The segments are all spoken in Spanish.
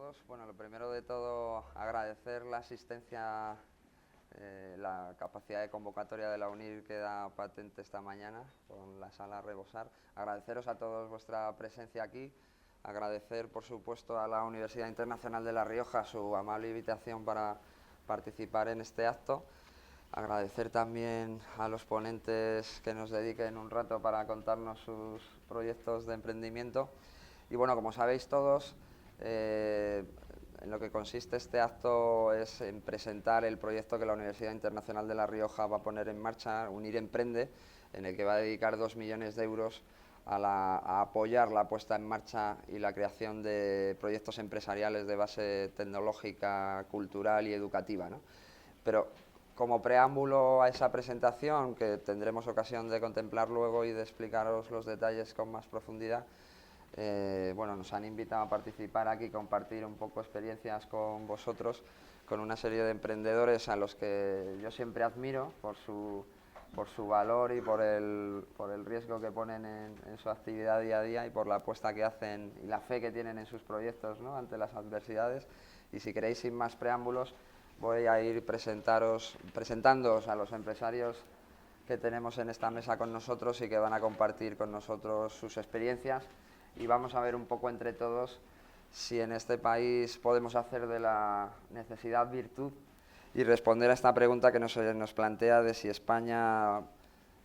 todos. Bueno, lo primero de todo, agradecer la asistencia, la capacidad de convocatoria de la UNIR que da patente esta mañana con la sala a rebosar. Agradeceros a todos vuestra presencia aquí. Agradecer, por supuesto, a la Universidad Internacional de La Rioja su amable invitación para participar en este acto. Agradecer también a los ponentes que nos dediquen un rato para contarnos sus proyectos de emprendimiento. Y bueno, como sabéis todos, en lo que consiste este acto es en presentar el proyecto que la Universidad Internacional de La Rioja va a poner en marcha, UNIR Emprende, en el que va a dedicar 2 millones de euros a apoyar la puesta en marcha y la creación de proyectos empresariales de base tecnológica, cultural y educativa, ¿no? Pero como preámbulo a esa presentación, que tendremos ocasión de contemplar luego y de explicaros los detalles con más profundidad, bueno, nos han invitado a participar aquí, compartir un poco experiencias con vosotros, con una serie de emprendedores a los que yo siempre admiro por su valor y por el riesgo que ponen en su actividad día a día y por la apuesta que hacen y la fe que tienen en sus proyectos, ¿no?, ante las adversidades. Y si queréis, sin más preámbulos, voy a ir presentándoos a los empresarios que tenemos en esta mesa con nosotros y que van a compartir con nosotros sus experiencias, y vamos a ver un poco entre todos si en este país podemos hacer de la necesidad virtud y responder a esta pregunta que nos plantea de si España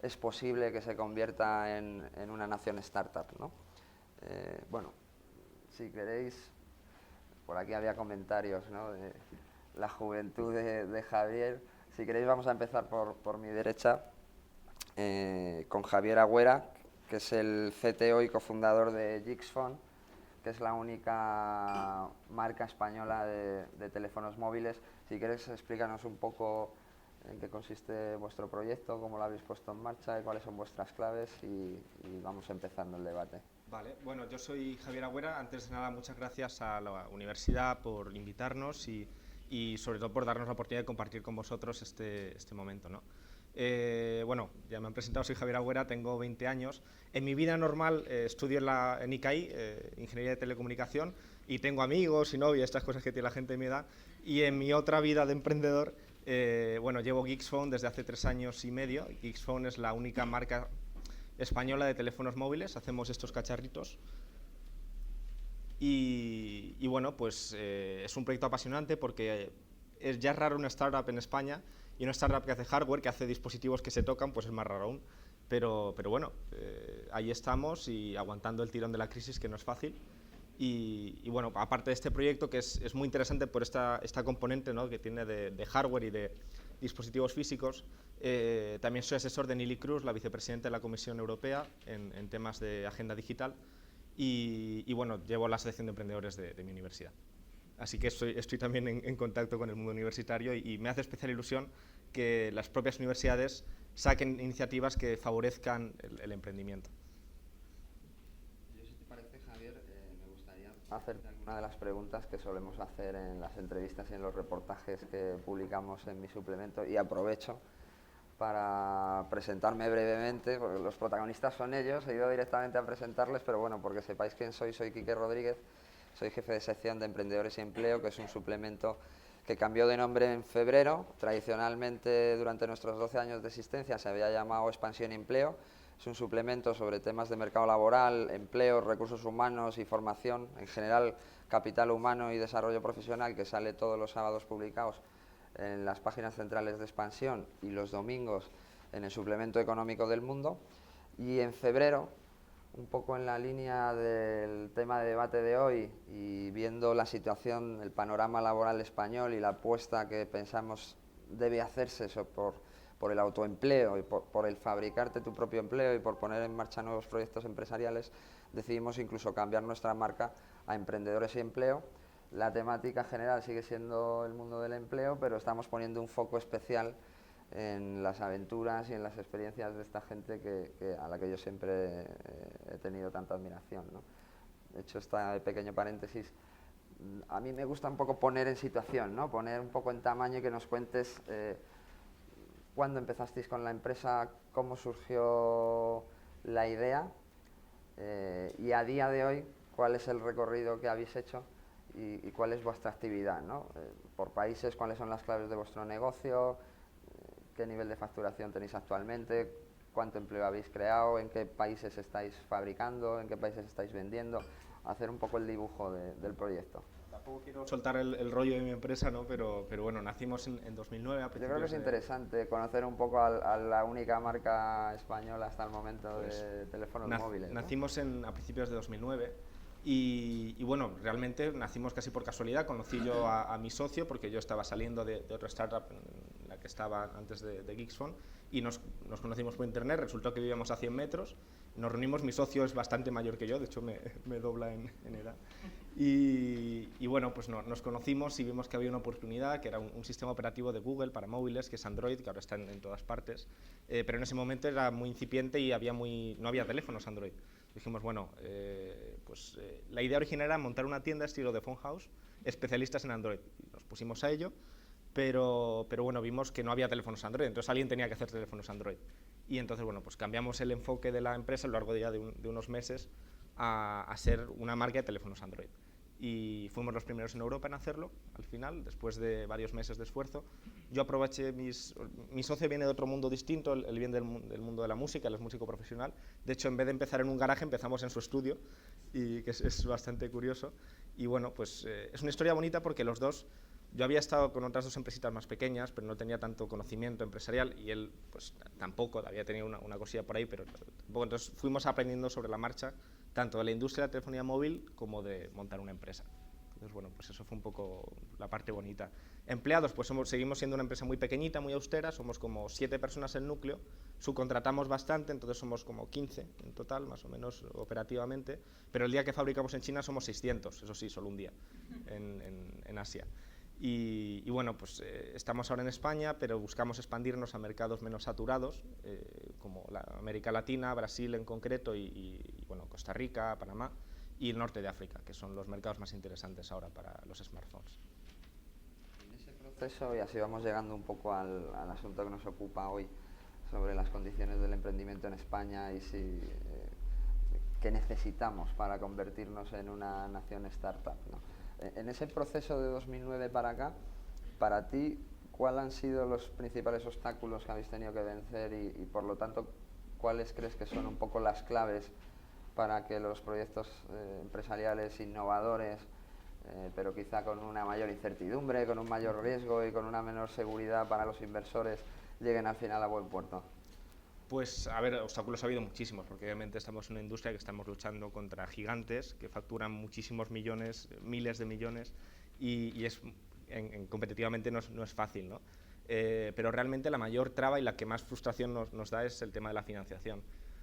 es posible que se convierta en una nación startup, ¿no? Bueno, si queréis, por aquí había comentarios, ¿no?, de la juventud de Javier. Si queréis, vamos a empezar por mi derecha, con Javier Agüera, que es el CTO y cofundador de Gixphone, que es la única marca española de teléfonos móviles. Si queréis, explícanos un poco en qué consiste vuestro proyecto, cómo lo habéis puesto en marcha y cuáles son vuestras claves, y vamos empezando el debate. Vale, bueno, yo soy Javier Agüera. Antes de nada, muchas gracias a la universidad por invitarnos y sobre todo por darnos la oportunidad de compartir con vosotros este momento, ¿no? Bueno, ya me han presentado, soy Javier Agüera, tengo 20 años. En mi vida normal estudio en ICAI, Ingeniería de Telecomunicación, y tengo amigos y novia, estas cosas que tiene la gente de mi edad. Y en mi otra vida de emprendedor, bueno, llevo Gixphone desde hace 3 años y medio. Gixphone es la única marca española de teléfonos móviles, hacemos estos cacharritos. Y bueno, pues es un proyecto apasionante porque ya es raro una startup en España, y una startup que hace hardware, que hace dispositivos que se tocan, pues es más raro aún. Pero bueno, ahí estamos y aguantando el tirón de la crisis, que no es fácil. Y bueno, aparte de este proyecto, que es muy interesante por esta componente, ¿no?, que tiene de hardware y de dispositivos físicos, también soy asesor de Neelie Kroes, la vicepresidenta de la Comisión Europea, en temas de agenda digital, y bueno, llevo la selección de emprendedores de mi universidad. Así que estoy también en contacto con el mundo universitario, y me hace especial ilusión que las propias universidades saquen iniciativas que favorezcan el emprendimiento. Yo, si te parece, Javier, me gustaría hacerte alguna de las preguntas que solemos hacer en las entrevistas y en los reportajes que publicamos en mi suplemento, y aprovecho para presentarme brevemente, porque los protagonistas son ellos. He ido directamente a presentarles, pero bueno, porque sepáis quién soy Quique Rodríguez, soy jefe de sección de Emprendedores y Empleo, que es un suplemento que cambió de nombre en febrero. Tradicionalmente, durante nuestros 12 años de existencia, se había llamado Expansión y Empleo. Es un suplemento sobre temas de mercado laboral, empleo, recursos humanos y formación, en general capital humano y desarrollo profesional, que sale todos los sábados publicados en las páginas centrales de Expansión y los domingos en el suplemento económico del Mundo. Y en febrero, un poco en la línea del tema de debate de hoy y viendo la situación, el panorama laboral español y la apuesta que pensamos debe hacerse por el autoempleo y por el fabricarte tu propio empleo y por poner en marcha nuevos proyectos empresariales, decidimos incluso cambiar nuestra marca a Emprendedores y Empleo. La temática general sigue siendo el mundo del empleo, pero estamos poniendo un foco especial en las aventuras y en las experiencias de esta gente a la que yo siempre he tenido tanta admiración, ¿no? De hecho, este pequeño paréntesis, a mí me gusta un poco poner en situación, ¿no?, poner un poco en tamaño, y que nos cuentes cuándo empezasteis con la empresa, cómo surgió la idea, y a día de hoy cuál es el recorrido que habéis hecho y cuál es vuestra actividad, ¿no? Por países, cuáles son las claves de vuestro negocio, qué nivel de facturación tenéis actualmente, cuánto empleo habéis creado, en qué países estáis fabricando, en qué países estáis vendiendo, hacer un poco el dibujo del proyecto. Tampoco quiero soltar el rollo de mi empresa, ¿no? Pero bueno, nacimos en 2009. Yo creo que es interesante conocer un poco a la única marca española hasta el momento de teléfonos móviles, ¿no? Nacimos a principios de 2009 y bueno, realmente nacimos casi por casualidad. Conocí yo a mi socio porque yo estaba saliendo de otra startup en la que estaba antes de Geeksphone y nos conocimos por internet. Resultó que vivíamos a 100 metros. Nos reunimos, mi socio es bastante mayor que yo, de hecho me dobla en edad. Y bueno, pues nos conocimos y vimos que había una oportunidad, que era un sistema operativo de Google para móviles, que es Android, que ahora está en todas partes, pero en ese momento era muy incipiente y no había teléfonos Android. Dijimos, bueno, la idea original era montar una tienda estilo de Phone House, especialistas en Android. Y nos pusimos a ello, pero bueno, vimos que no había teléfonos Android, entonces alguien tenía que hacer teléfonos Android. Y entonces, bueno, pues cambiamos el enfoque de la empresa a lo largo de unos meses a ser una marca de teléfonos Android. Y fuimos los primeros en Europa en hacerlo, al final, después de varios meses de esfuerzo. Yo aproveché, mi socio viene de otro mundo distinto, él viene del mundo de la música, él es músico profesional. De hecho, en vez de empezar en un garaje, empezamos en su estudio, y que es bastante curioso. Y bueno, pues es una historia bonita porque los dos, yo había estado con otras dos empresitas más pequeñas, pero no tenía tanto conocimiento empresarial, y él pues tampoco, había tenido una cosilla por ahí, pero tampoco. Entonces fuimos aprendiendo sobre la marcha, tanto de la industria de la telefonía móvil como de montar una empresa. Entonces, bueno, pues eso fue un poco la parte bonita. Empleados, pues seguimos siendo una empresa muy pequeñita, muy austera, somos como 7 personas en núcleo, subcontratamos bastante, entonces somos como 15 en total, más o menos operativamente, pero el día que fabricamos en China somos 600, eso sí, solo un día, en Asia. Y bueno, pues estamos ahora en España, pero buscamos expandirnos a mercados menos saturados, como la América Latina, Brasil en concreto, y bueno, Costa Rica, Panamá y el norte de África, que son los mercados más interesantes ahora para los smartphones. En ese proceso, y así vamos llegando un poco al asunto que nos ocupa hoy, sobre las condiciones del emprendimiento en España y qué necesitamos para convertirnos en una nación startup, ¿no? En ese proceso de 2009 para acá, para ti, ¿cuáles han sido los principales obstáculos que habéis tenido que vencer y por lo tanto, cuáles crees que son un poco las claves para que los proyectos empresariales innovadores, pero quizá con una mayor incertidumbre, con un mayor riesgo y con una menor seguridad para los inversores, lleguen al final a buen puerto? Pues, a ver, obstáculos ha habido muchísimos, porque obviamente estamos en una industria que estamos luchando contra gigantes que facturan muchísimos millones, miles de millones, y competitivamente no es fácil, ¿no? Pero realmente la mayor traba y la que más frustración nos da es el tema de la financiación.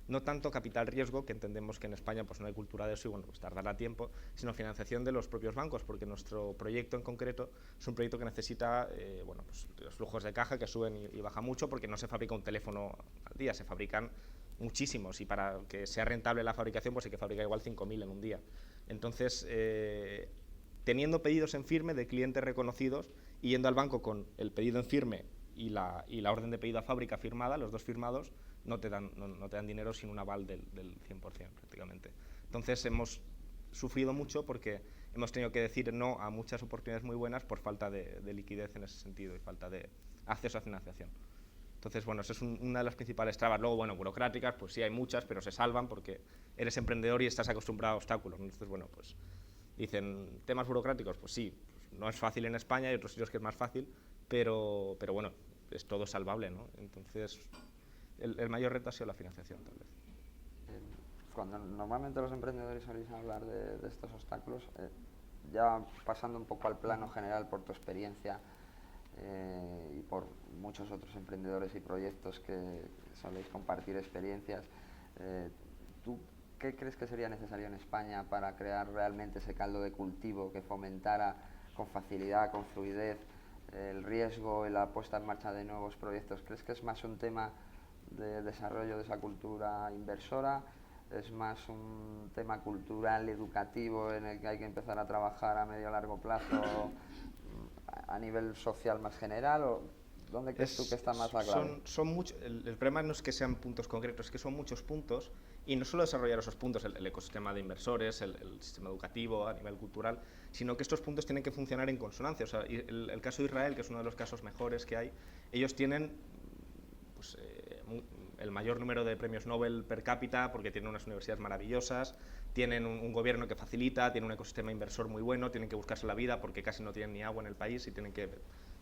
No tanto capital riesgo, que entendemos que en España pues no hay cultura de eso y bueno, pues tardará tiempo, sino financiación de los propios bancos, porque nuestro proyecto en concreto es un proyecto que necesita bueno, pues los flujos de caja que suben y bajan mucho, porque no se fabrica un teléfono al día, se fabrican muchísimos, y para que sea rentable la fabricación pues hay que fabricar igual 5.000 en un día. Entonces, teniendo pedidos en firme de clientes reconocidos y yendo al banco con el pedido en firme y la orden de pedido a fábrica firmada, los dos firmados, no te dan dinero sin un aval del 100% prácticamente. Entonces hemos sufrido mucho porque hemos tenido que decir no a muchas oportunidades muy buenas por falta de liquidez en ese sentido y falta de acceso a financiación. Entonces, bueno, esa es una de las principales trabas. Luego, bueno, burocráticas, pues sí hay muchas, pero se salvan porque eres emprendedor y estás acostumbrado a obstáculos. Entonces, bueno, pues dicen, temas burocráticos, pues sí, pues no es fácil en España, hay otros sitios que es más fácil, pero bueno, es todo salvable, ¿no? Entonces, el mayor reto ha sido la financiación, tal vez. Cuando normalmente los emprendedores soléis hablar de estos obstáculos, ya pasando un poco al plano general por tu experiencia y por muchos otros emprendedores y proyectos que soléis compartir experiencias, ¿tú qué crees que sería necesario en España para crear realmente ese caldo de cultivo que fomentara con facilidad, con fluidez, el riesgo y la puesta en marcha de nuevos proyectos? ¿Crees que es más un tema de desarrollo de esa cultura inversora? ¿Es más un tema cultural, educativo, en el que hay que empezar a trabajar a medio o largo plazo a nivel social más general? ¿O ¿Dónde crees tú que está más la clave? El problema no es que sean puntos concretos, es que son muchos puntos, y no solo desarrollar esos puntos, el ecosistema de inversores, el sistema educativo a nivel cultural, sino que estos puntos tienen que funcionar en consonancia. O sea, el caso de Israel, que es uno de los casos mejores que hay, ellos tienen pues, el mayor número de premios Nobel per cápita porque tienen unas universidades maravillosas, tienen un gobierno que facilita, tienen un ecosistema inversor muy bueno, tienen que buscarse la vida porque casi no tienen ni agua en el país y tienen que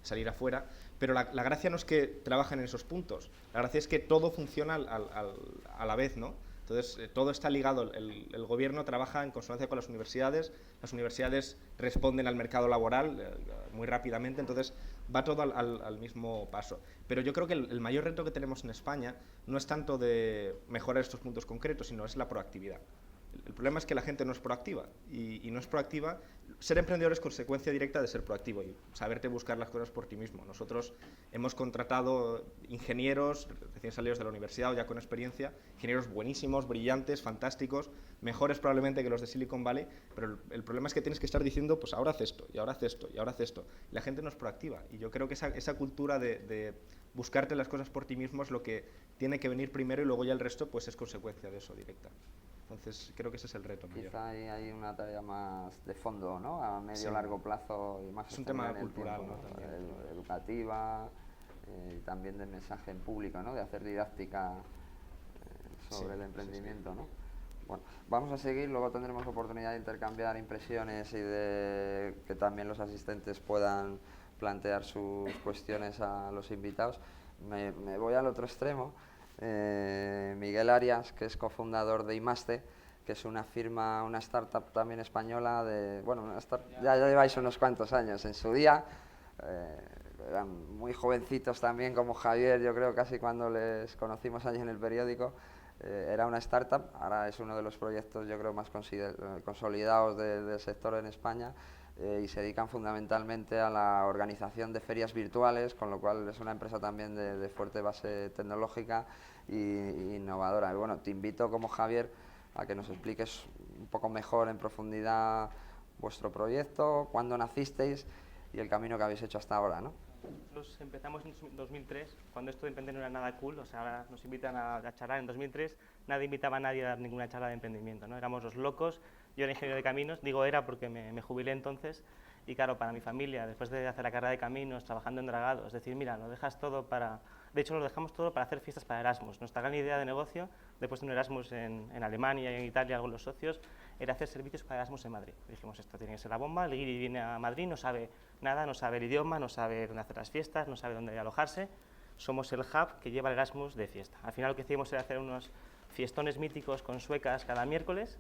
salir afuera, pero la gracia no es que trabajen en esos puntos, la gracia es que todo funciona a la vez, ¿no? Entonces, todo está ligado, el gobierno trabaja en consonancia con las universidades responden al mercado laboral muy rápidamente, entonces va todo al mismo paso. Pero yo creo que el mayor reto que tenemos en España no es tanto de mejorar estos puntos concretos, sino es la proactividad. El problema es que la gente no es proactiva y no es proactiva. Ser emprendedor es consecuencia directa de ser proactivo y saberte buscar las cosas por ti mismo. Nosotros hemos contratado ingenieros recién salidos de la universidad o ya con experiencia, ingenieros buenísimos, brillantes, fantásticos, mejores probablemente que los de Silicon Valley, pero el problema es que tienes que estar diciendo, pues ahora haz esto, y ahora haz esto, y ahora haz esto. La gente no es proactiva y yo creo que esa cultura de buscarte las cosas por ti mismo es lo que tiene que venir primero y luego ya el resto pues es consecuencia de eso directa. Entonces, creo que ese es el reto mayor. Quizá hay una tarea más de fondo, ¿no? A medio largo plazo y más es un tema cultural, tiempo, ¿no? También. Educativa y también de mensaje en público, ¿no? De hacer didáctica sobre el emprendimiento, ¿no? Bueno, vamos a seguir, luego tendremos oportunidad de intercambiar impresiones y de que también los asistentes puedan plantear sus cuestiones a los invitados. Me voy al otro extremo. Miguel Arias, que es cofundador de Imaste, que es una firma, una startup también española, ya lleváis unos cuantos años. En su día eran muy jovencitos también, como Javier, yo creo casi cuando les conocimos allí en el periódico. Era una startup, ahora es uno de los proyectos yo creo más consolidados del sector en España. Y se dedican fundamentalmente a la organización de ferias virtuales, con lo cual es una empresa también de fuerte base tecnológica e innovadora. Y bueno, te invito como Javier a que nos expliques un poco mejor en profundidad vuestro proyecto, cuándo nacisteis y el camino que habéis hecho hasta ahora, ¿no? Nosotros empezamos en 2003, cuando esto de emprender no era nada cool, o sea, ahora nos invitan a charlar. En 2003 nadie invitaba a nadie a dar ninguna charla de emprendimiento, ¿no? Éramos los locos. Yo era ingeniero de caminos, digo era porque me jubilé entonces, y claro, para mi familia, después de hacer la carrera de caminos, trabajando en dragados, es decir, mira, lo dejas todo para... De hecho, lo dejamos todo para hacer fiestas para Erasmus. Nuestra gran idea de negocio, después de un Erasmus en Alemania y en Italia, algunos socios, era hacer servicios para Erasmus en Madrid. Dijimos, esto tiene que ser la bomba. El guiri viene a Madrid, no sabe nada, no sabe el idioma, no sabe dónde hacer las fiestas, no sabe dónde alojarse. Somos el hub que lleva el Erasmus de fiesta. Al final lo que hicimos era hacer unos fiestones míticos con suecas cada miércoles.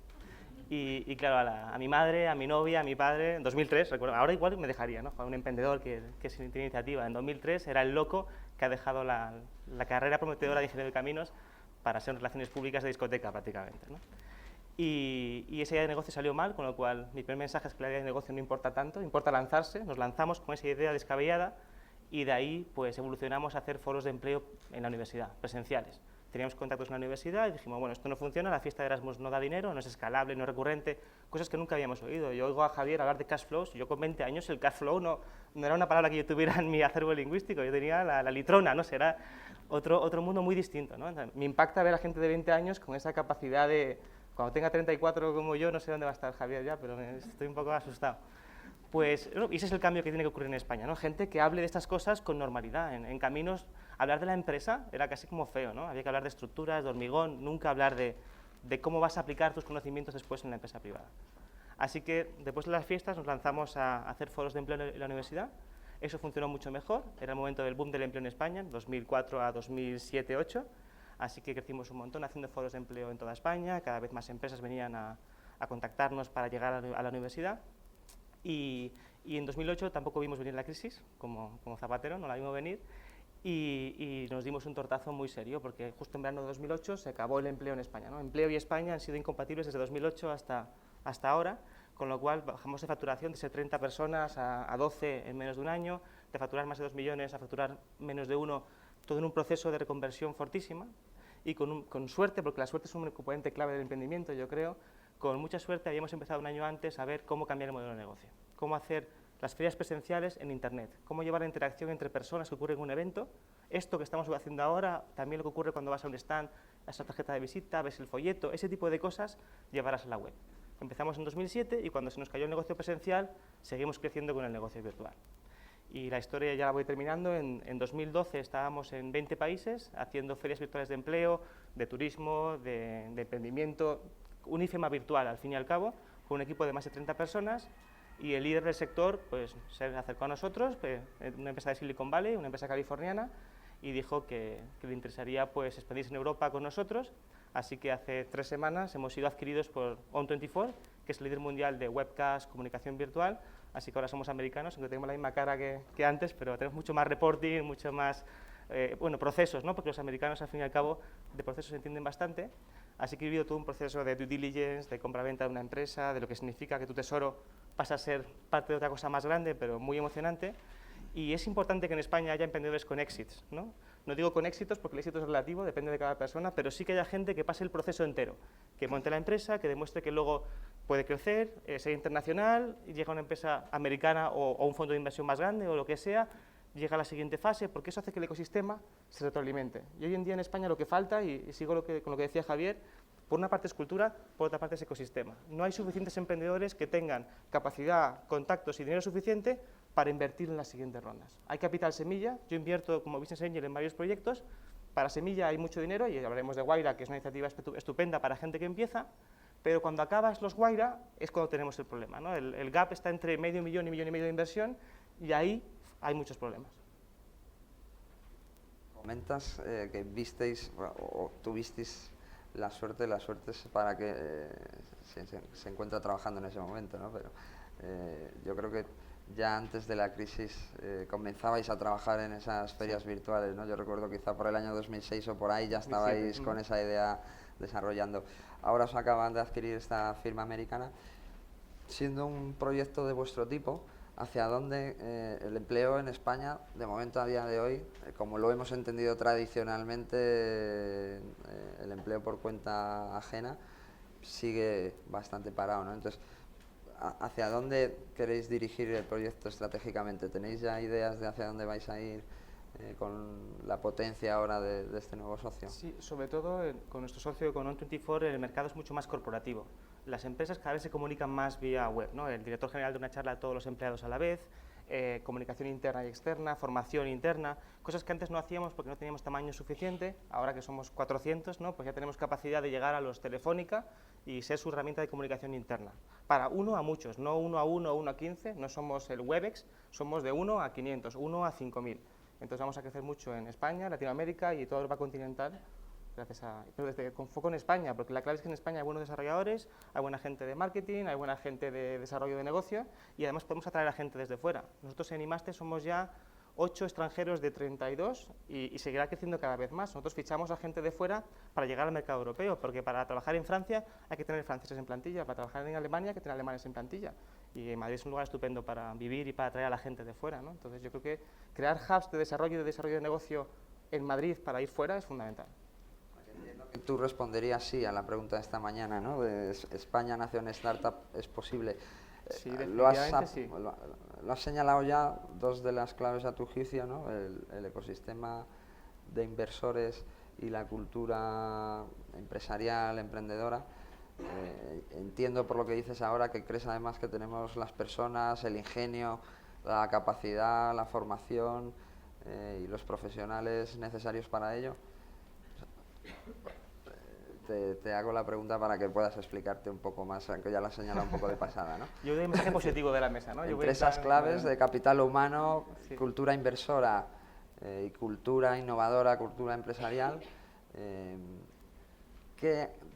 Y claro, a mi madre, a mi novia, a mi padre, en 2003, recuerdo, ahora igual me dejaría, ¿no? Un emprendedor que tiene iniciativa. En 2003 era el loco que ha dejado la carrera prometedora de ingeniero de caminos para ser en relaciones públicas de discoteca prácticamente, ¿no? Y esa idea de negocio salió mal, con lo cual mi primer mensaje es que la idea de negocio no importa tanto, importa lanzarse. Nos lanzamos con esa idea descabellada y de ahí pues evolucionamos a hacer foros de empleo en la universidad, presenciales. Teníamos contactos en la universidad y dijimos, bueno, esto no funciona, la fiesta de Erasmus no da dinero, no es escalable, no es recurrente, cosas que nunca habíamos oído. Yo oigo a Javier hablar de cash flows, yo con 20 años el cash flow no era una palabra que yo tuviera en mi acervo lingüístico, yo tenía la litrona, ¿no? Será otro mundo muy distinto, ¿no? Entonces, me impacta ver a gente de 20 años con esa capacidad de, cuando tenga 34 como yo, no sé dónde va a estar Javier ya, pero estoy un poco asustado. Pues ese es el cambio que tiene que ocurrir en España, ¿no? Gente que hable de estas cosas con normalidad. En caminos, hablar de la empresa era casi como feo, ¿no? Había que hablar de estructuras, de hormigón, nunca hablar de cómo vas a aplicar tus conocimientos después en la empresa privada. Así que después de las fiestas nos lanzamos a hacer foros de empleo en la universidad. Eso funcionó mucho mejor, era el momento del boom del empleo en España, 2004 a 2007-2008. Así que crecimos un montón haciendo foros de empleo en toda España, cada vez más empresas venían a contactarnos para llegar a la universidad. Y en 2008 tampoco vimos venir la crisis, como Zapatero, no la vimos venir, y nos dimos un tortazo muy serio, porque justo en verano de 2008 se acabó el empleo en España, ¿no? Empleo y España han sido incompatibles desde 2008 hasta ahora, con lo cual bajamos de facturación de ser 30 personas a 12 en menos de un año, de facturar más de 2 millones a facturar menos de 1, todo en un proceso de reconversión fortísima, y con suerte, porque la suerte es un componente clave del emprendimiento, yo creo. Con mucha suerte habíamos empezado un año antes a ver cómo cambiar el modelo de negocio, cómo hacer las ferias presenciales en Internet, cómo llevar la interacción entre personas que ocurre en un evento, esto que estamos haciendo ahora, también lo que ocurre cuando vas a un stand, esa tarjeta de visita, ves el folleto, ese tipo de cosas, llevarlas a la web. Empezamos en 2007 y cuando se nos cayó el negocio presencial, seguimos creciendo con el negocio virtual. Y la historia ya la voy terminando. En 2012 estábamos en 20 países haciendo ferias virtuales de empleo, de turismo, de emprendimiento, un IFEMA virtual al fin y al cabo, con un equipo de más de 30 personas, y el líder del sector pues, se acercó a nosotros, una empresa de Silicon Valley, una empresa californiana, y dijo que le interesaría pues, expandirse en Europa con nosotros. Así que hace 3 semanas hemos sido adquiridos por On24, que es el líder mundial de webcast, comunicación virtual. Así que ahora somos americanos, aunque tenemos la misma cara que antes, pero tenemos mucho más reporting, mucho más bueno, procesos, ¿no? Porque los americanos, al fin y al cabo, de procesos se entienden bastante. Así que he vivido todo un proceso de due diligence, de compra-venta de una empresa, de lo que significa que tu tesoro pasa a ser parte de otra cosa más grande, pero muy emocionante. Y es importante que en España haya emprendedores con exits, ¿no? No digo con éxitos porque el éxito es relativo, depende de cada persona, pero sí que haya gente que pase el proceso entero, que monte la empresa, que demuestre que luego puede crecer, ser internacional, llega a una empresa americana o un fondo de inversión más grande o lo que sea, llega a la siguiente fase, porque eso hace que el ecosistema se retroalimente. Y hoy en día en España lo que falta, y sigo con lo que decía Javier, por una parte es cultura, por otra parte es ecosistema. No hay suficientes emprendedores que tengan capacidad, contactos y dinero suficiente para invertir en las siguientes rondas. Hay capital semilla, yo invierto como Business Angel en varios proyectos, para semilla hay mucho dinero, y hablaremos de Guaira, que es una iniciativa estupenda para gente que empieza, pero cuando acabas los Guaira es cuando tenemos el problema, ¿no? El gap está entre medio millón y millón y medio de inversión, y ahí hay muchos problemas. Comentas que visteis o tuvisteis la suerte es para que se encuentra trabajando en ese momento, ¿no? Pero yo creo que ya antes de la crisis comenzabais a trabajar en esas ferias virtuales, ¿no? Yo recuerdo quizá por el año 2006 o por ahí ya estabais con esa idea desarrollando. Ahora os acaban de adquirir esta firma americana. Siendo un proyecto de vuestro tipo, ¿hacia dónde el empleo en España, de momento a día de hoy, como lo hemos entendido tradicionalmente, el empleo por cuenta ajena, sigue bastante parado, ¿no? Entonces, ¿hacia dónde queréis dirigir el proyecto estratégicamente? ¿Tenéis ya ideas de hacia dónde vais a ir con la potencia ahora de este nuevo socio? Sí, sobre todo con nuestro socio, con On24, el mercado es mucho más corporativo. Las empresas cada vez se comunican más vía web, ¿no? El director general de una charla a todos los empleados a la vez, comunicación interna y externa, formación interna, cosas que antes no hacíamos porque no teníamos tamaño suficiente. Ahora que somos 400, ¿no? Pues ya tenemos capacidad de llegar a los Telefónica y ser su herramienta de comunicación interna. Para 1 a muchos, no 1 a 1 o 1 a 15, no somos el Webex, somos de 1 a 500, 1 a 5000. Entonces vamos a crecer mucho en España, Latinoamérica y toda Europa continental, pero con foco en España, porque la clave es que en España hay buenos desarrolladores, hay buena gente de marketing, hay buena gente de desarrollo de negocio, y además podemos atraer a gente desde fuera. Nosotros en Imaste somos ya 8 extranjeros de 32 y seguirá creciendo cada vez más. Nosotros fichamos a gente de fuera para llegar al mercado europeo, porque para trabajar en Francia hay que tener franceses en plantilla, para trabajar en Alemania hay que tener alemanes en plantilla. Y Madrid es un lugar estupendo para vivir y para atraer a la gente de fuera, ¿no? Entonces yo creo que crear hubs de desarrollo de negocio en Madrid para ir fuera es fundamental. Entiendo que tú responderías sí a la pregunta de esta mañana, ¿no? De España nación startup, ¿es posible? Sí, definitivamente sí. Lo has señalado ya, dos de las claves a tu juicio, ¿no? El ecosistema de inversores y la cultura empresarial, emprendedora. Entiendo por lo que dices ahora que crees además que tenemos las personas, el ingenio, la capacidad, la formación y los profesionales necesarios para ello. Te hago la pregunta para que puedas explicarte un poco más, aunque ya lo has señalado un poco de pasada, ¿no? Yo doy un mensaje positivo de la mesa, ¿no? Entre esas claves de capital humano, sí, cultura inversora y cultura innovadora, cultura empresarial,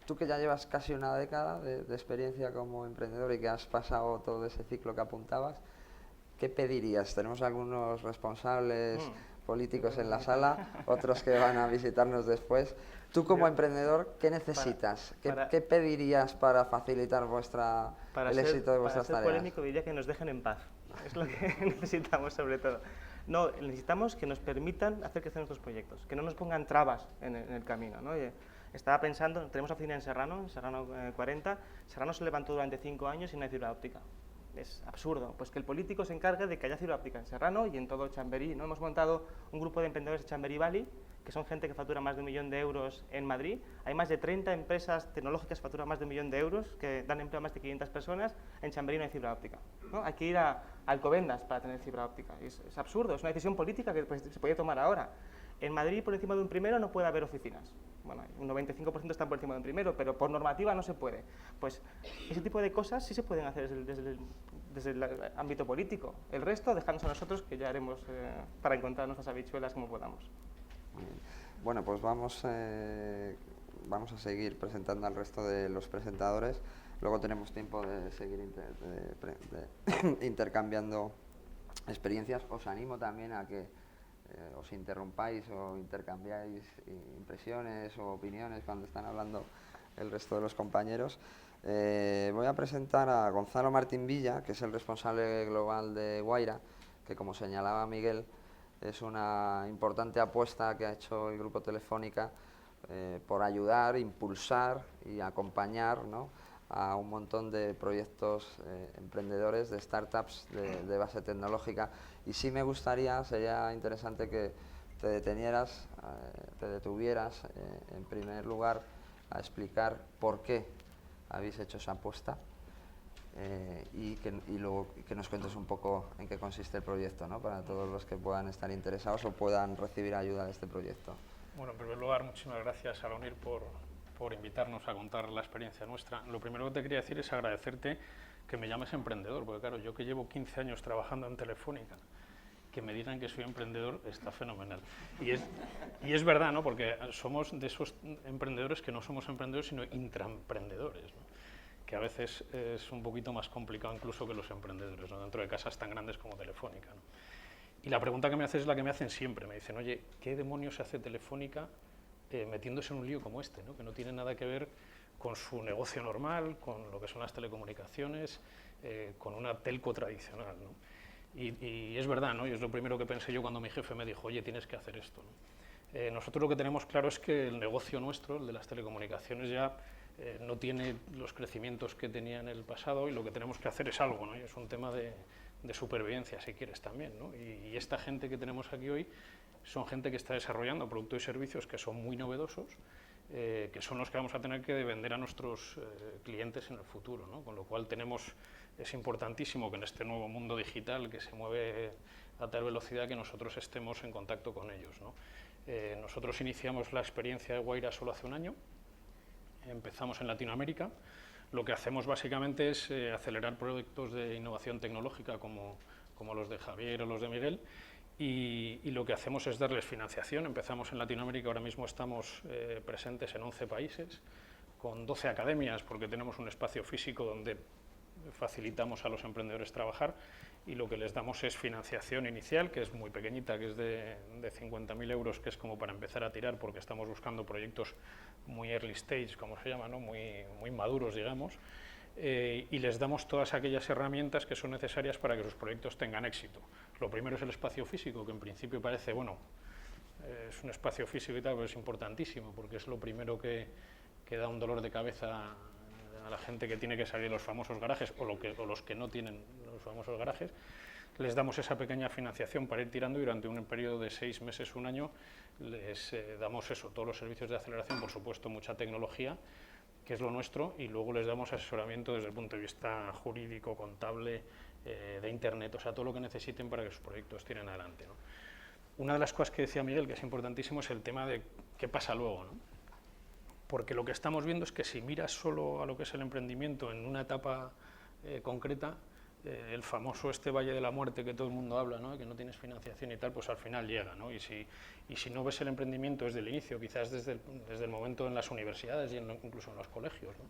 tú que ya llevas casi una década de experiencia como emprendedor y que has pasado todo ese ciclo que apuntabas, ¿qué pedirías? Tenemos algunos responsables políticos en la sala, otros que van a visitarnos después. Tú como emprendedor, ¿qué necesitas? ¿Qué pedirías para facilitar el éxito de vuestras tareas? Para ser polémico diría que nos dejen en paz, es lo que necesitamos sobre todo. No, necesitamos que nos permitan hacer crecer nuestros proyectos, que no nos pongan trabas en el camino, ¿no? Estaba pensando, tenemos oficina en Serrano 40, Serrano se levantó durante 5 años sin una fibra óptica. es absurdo, pues que el político se encargue de que haya fibra óptica en Serrano y en todo Chamberí, ¿no? Hemos montado un grupo de emprendedores de Chamberí Valley, que son gente que factura más de 1 millón de euros en Madrid. Hay más de 30 empresas tecnológicas que facturan más de 1 millón de euros, que dan empleo a más de 500 personas. En Chamberí no hay fibra óptica, ¿no? Hay que ir a Alcobendas para tener fibra óptica. Es absurdo, es una decisión política que pues, se podía tomar ahora. En Madrid, por encima de un primero, no puede haber oficinas. Bueno, un 95% están por encima de un primero, pero por normativa no se puede. Pues ese tipo de cosas sí se pueden hacer desde el ámbito político. El resto, dejadnos a nosotros, que ya haremos para encontrar nuestras habichuelas como podamos. Bueno, pues vamos a seguir presentando al resto de los presentadores. Luego tenemos tiempo de seguir intercambiando experiencias. Os animo también a que os interrumpáis o intercambiáis impresiones o opiniones cuando están hablando el resto de los compañeros. Voy a presentar a Gonzalo Martín Villa, que es el responsable global de Guaira, que, como señalaba Miguel, es una importante apuesta que ha hecho el Grupo Telefónica por ayudar, impulsar y acompañar, ¿no?, a un montón de proyectos emprendedores, de startups de base tecnológica. Y sí me gustaría, sería interesante que te detuvieras en primer lugar a explicar por qué habéis hecho esa apuesta y luego que nos cuentes un poco en qué consiste el proyecto, ¿no?, para todos los que puedan estar interesados o puedan recibir ayuda de este proyecto. Bueno, en primer lugar, muchísimas gracias a la UNIR por invitarnos a contar la experiencia nuestra. Lo primero que te quería decir es agradecerte que me llames emprendedor, porque claro, yo que llevo 15 años trabajando en Telefónica, que me digan que soy emprendedor está fenomenal. Y es verdad, ¿no?, porque somos de esos emprendedores que no somos emprendedores, sino intraemprendedores, ¿no?, que a veces es un poquito más complicado incluso que los emprendedores, ¿no?, dentro de casas tan grandes como Telefónica, ¿no? Y la pregunta que me haces es la que me hacen siempre. Me dicen, oye, ¿qué demonios hace Telefónica metiéndose en un lío como este, ¿no?, que no tiene nada que ver con su negocio normal, con lo que son las telecomunicaciones, con una telco tradicional, ¿no? Y es verdad, ¿no?, y es lo primero que pensé yo cuando mi jefe me dijo, oye, tienes que hacer esto, ¿no? Nosotros lo que tenemos claro es que el negocio nuestro, el de las telecomunicaciones, ya no tiene los crecimientos que tenía en el pasado, y lo que tenemos que hacer es algo, ¿no?, y es un tema de supervivencia, si quieres, también, ¿no? Y esta gente que tenemos aquí hoy son gente que está desarrollando productos y servicios que son muy novedosos, que son los que vamos a tener que vender a nuestros clientes en el futuro, ¿no? Con lo cual es importantísimo que en este nuevo mundo digital que se mueve a tal velocidad que nosotros estemos en contacto con ellos, ¿no? Nosotros iniciamos la experiencia de Guaira solo hace un año, empezamos en Latinoamérica. Lo que hacemos básicamente es acelerar proyectos de innovación tecnológica como los de Javier o los de Miguel, y lo que hacemos es darles financiación. Empezamos en Latinoamérica, ahora mismo estamos presentes en 11 países, con 12 academias, porque tenemos un espacio físico donde facilitamos a los emprendedores trabajar, y lo que les damos es financiación inicial, que es muy pequeñita, que es de 50.000 euros, que es como para empezar a tirar, porque estamos buscando proyectos muy early stage, como se llama, ¿no?, muy maduros, digamos, y les damos todas aquellas herramientas que son necesarias para que sus proyectos tengan éxito. Lo primero es el espacio físico, que en principio parece, bueno, es un espacio físico y tal, pero es importantísimo, porque es lo primero que da un dolor de cabeza a la gente que tiene que salir de los famosos garajes, o los que no tienen los famosos garajes. Les damos esa pequeña financiación para ir tirando, y durante un periodo de 6 meses, un año, les damos eso, todos los servicios de aceleración, por supuesto mucha tecnología, que es lo nuestro, y luego les damos asesoramiento desde el punto de vista jurídico, contable, de internet, o sea, todo lo que necesiten para que sus proyectos tiren adelante, ¿no? Una de las cosas que decía Miguel, que es importantísimo, es el tema de qué pasa luego, ¿no? Porque lo que estamos viendo es que si miras solo a lo que es el emprendimiento en una etapa concreta, el famoso valle de la muerte que todo el mundo habla, ¿no?, que no tienes financiación y tal, pues al final llega, ¿no? Y si no ves el emprendimiento desde el inicio, quizás desde el momento en las universidades y incluso en los colegios, ¿no?,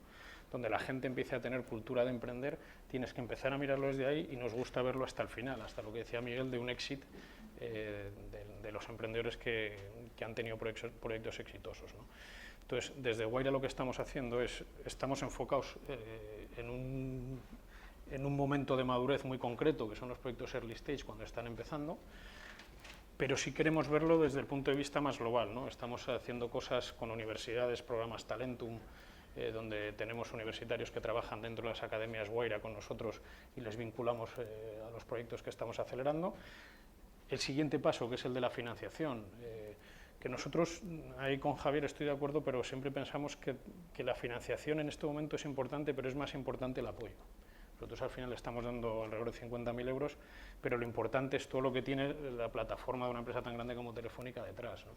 donde la gente empiece a tener cultura de emprender, tienes que empezar a mirarlo desde ahí, y nos gusta verlo hasta el final, hasta lo que decía Miguel de un exit de los emprendedores que han tenido proyectos exitosos, ¿no? Entonces, desde Guaira lo que estamos haciendo estamos enfocados en un momento de madurez muy concreto, que son los proyectos early stage, cuando están empezando, pero sí queremos verlo desde el punto de vista más global, ¿no? Estamos haciendo cosas con universidades, programas Talentum, donde tenemos universitarios que trabajan dentro de las academias Guaira con nosotros y les vinculamos a los proyectos que estamos acelerando. El siguiente paso, que es el de la financiación, que nosotros, ahí con Javier estoy de acuerdo, pero siempre pensamos que la financiación en este momento es importante, pero es más importante el apoyo. Nosotros al final le estamos dando alrededor de 50.000 euros, pero lo importante es todo lo que tiene la plataforma de una empresa tan grande como Telefónica detrás, ¿no?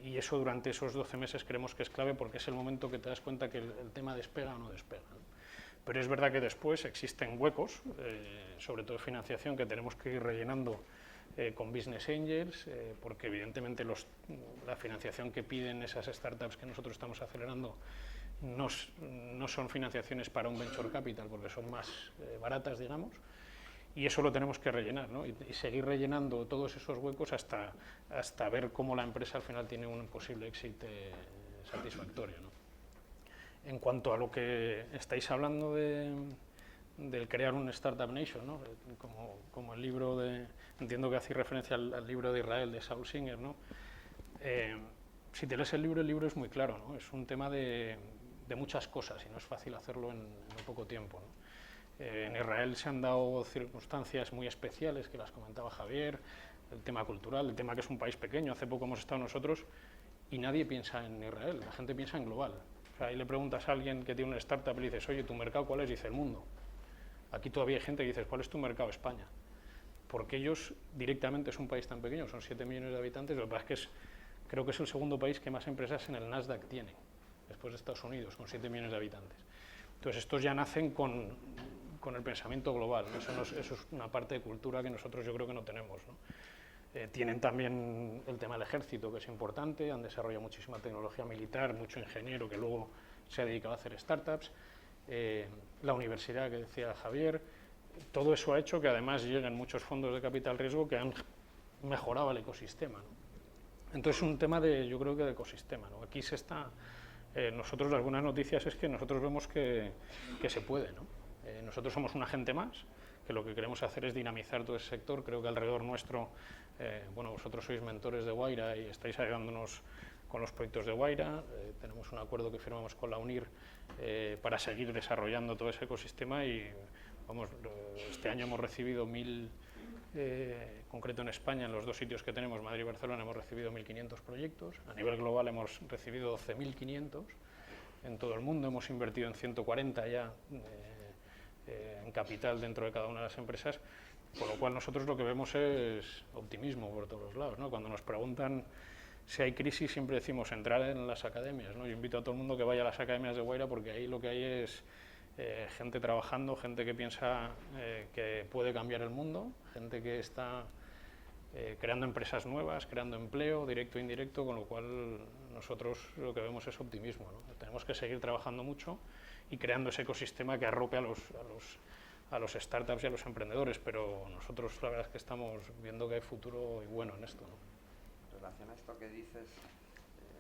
Y eso durante esos 12 meses creemos que es clave porque es el momento que te das cuenta que el tema despega o no despega, ¿no? Pero es verdad que después existen huecos, sobre todo de financiación, que tenemos que ir rellenando con Business Angels, porque evidentemente la financiación que piden esas startups que nosotros estamos acelerando no son financiaciones para un venture capital, porque son más baratas, digamos, y eso lo tenemos que rellenar, ¿no? Y seguir rellenando todos esos huecos hasta ver cómo la empresa al final tiene un posible éxito satisfactorio, ¿no? En cuanto a lo que estáis hablando del crear un Startup Nation, ¿no? Como el libro entiendo que hacéis referencia al libro de Israel de Saul Singer, ¿no? Si te lees el libro es muy claro, ¿no? Es un tema de muchas cosas y no es fácil hacerlo en muy poco tiempo, ¿no? En Israel se han dado circunstancias muy especiales, que las comentaba Javier, el tema cultural, el tema que es un país pequeño. Hace poco hemos estado nosotros y nadie piensa en Israel, la gente piensa en global. O sea, ahí le preguntas a alguien que tiene una startup y le dices, oye, ¿tu mercado cuál es? Dice, el mundo. Aquí todavía hay gente que dice, ¿cuál es tu mercado? España. Porque ellos directamente es un país tan pequeño, son 7 millones de habitantes, lo que pasa es que creo que es el segundo país que más empresas en el Nasdaq tiene, después de Estados Unidos, con 7 millones de habitantes. Entonces, estos ya nacen con el pensamiento global, ¿no? Eso es una parte de cultura que nosotros yo creo que no tenemos, ¿no? Tienen también el tema del ejército, que es importante, han desarrollado muchísima tecnología militar, mucho ingeniero que luego se ha dedicado a hacer startups, la universidad que decía Javier, todo eso ha hecho que además lleguen muchos fondos de capital riesgo que han mejorado el ecosistema, ¿no? Entonces, es un tema yo creo que de ecosistema, ¿no? Aquí nosotros, las buenas noticias es que nosotros vemos que se puede, ¿no? Nosotros somos un agente más, que lo que queremos hacer es dinamizar todo ese sector. Creo que alrededor nuestro, bueno, vosotros sois mentores de Guaira y estáis ayudándonos con los proyectos de Guaira. Tenemos un acuerdo que firmamos con la UNIR para seguir desarrollando todo ese ecosistema y, vamos, este año hemos recibido 1.000, concreto en España, en los dos sitios que tenemos, Madrid y Barcelona, hemos recibido 1.500 proyectos. A nivel global hemos recibido 12.500. En todo el mundo hemos invertido en 140 ya en capital dentro de cada una de las empresas, con lo cual nosotros lo que vemos es optimismo por todos los lados, ¿no? Cuando nos preguntan si hay crisis, siempre decimos entrar en las academias, ¿no? Yo invito a todo el mundo que vaya a las academias de Guaira porque ahí lo que hay es gente trabajando, gente que piensa que puede cambiar el mundo, gente que está creando empresas nuevas, creando empleo, directo e indirecto, con lo cual nosotros lo que vemos es optimismo, ¿no? Tenemos que seguir trabajando mucho y creando ese ecosistema que arrope a los startups y a los emprendedores, pero nosotros la verdad es que estamos viendo que hay futuro y bueno en esto, ¿no? En relación a esto que dices,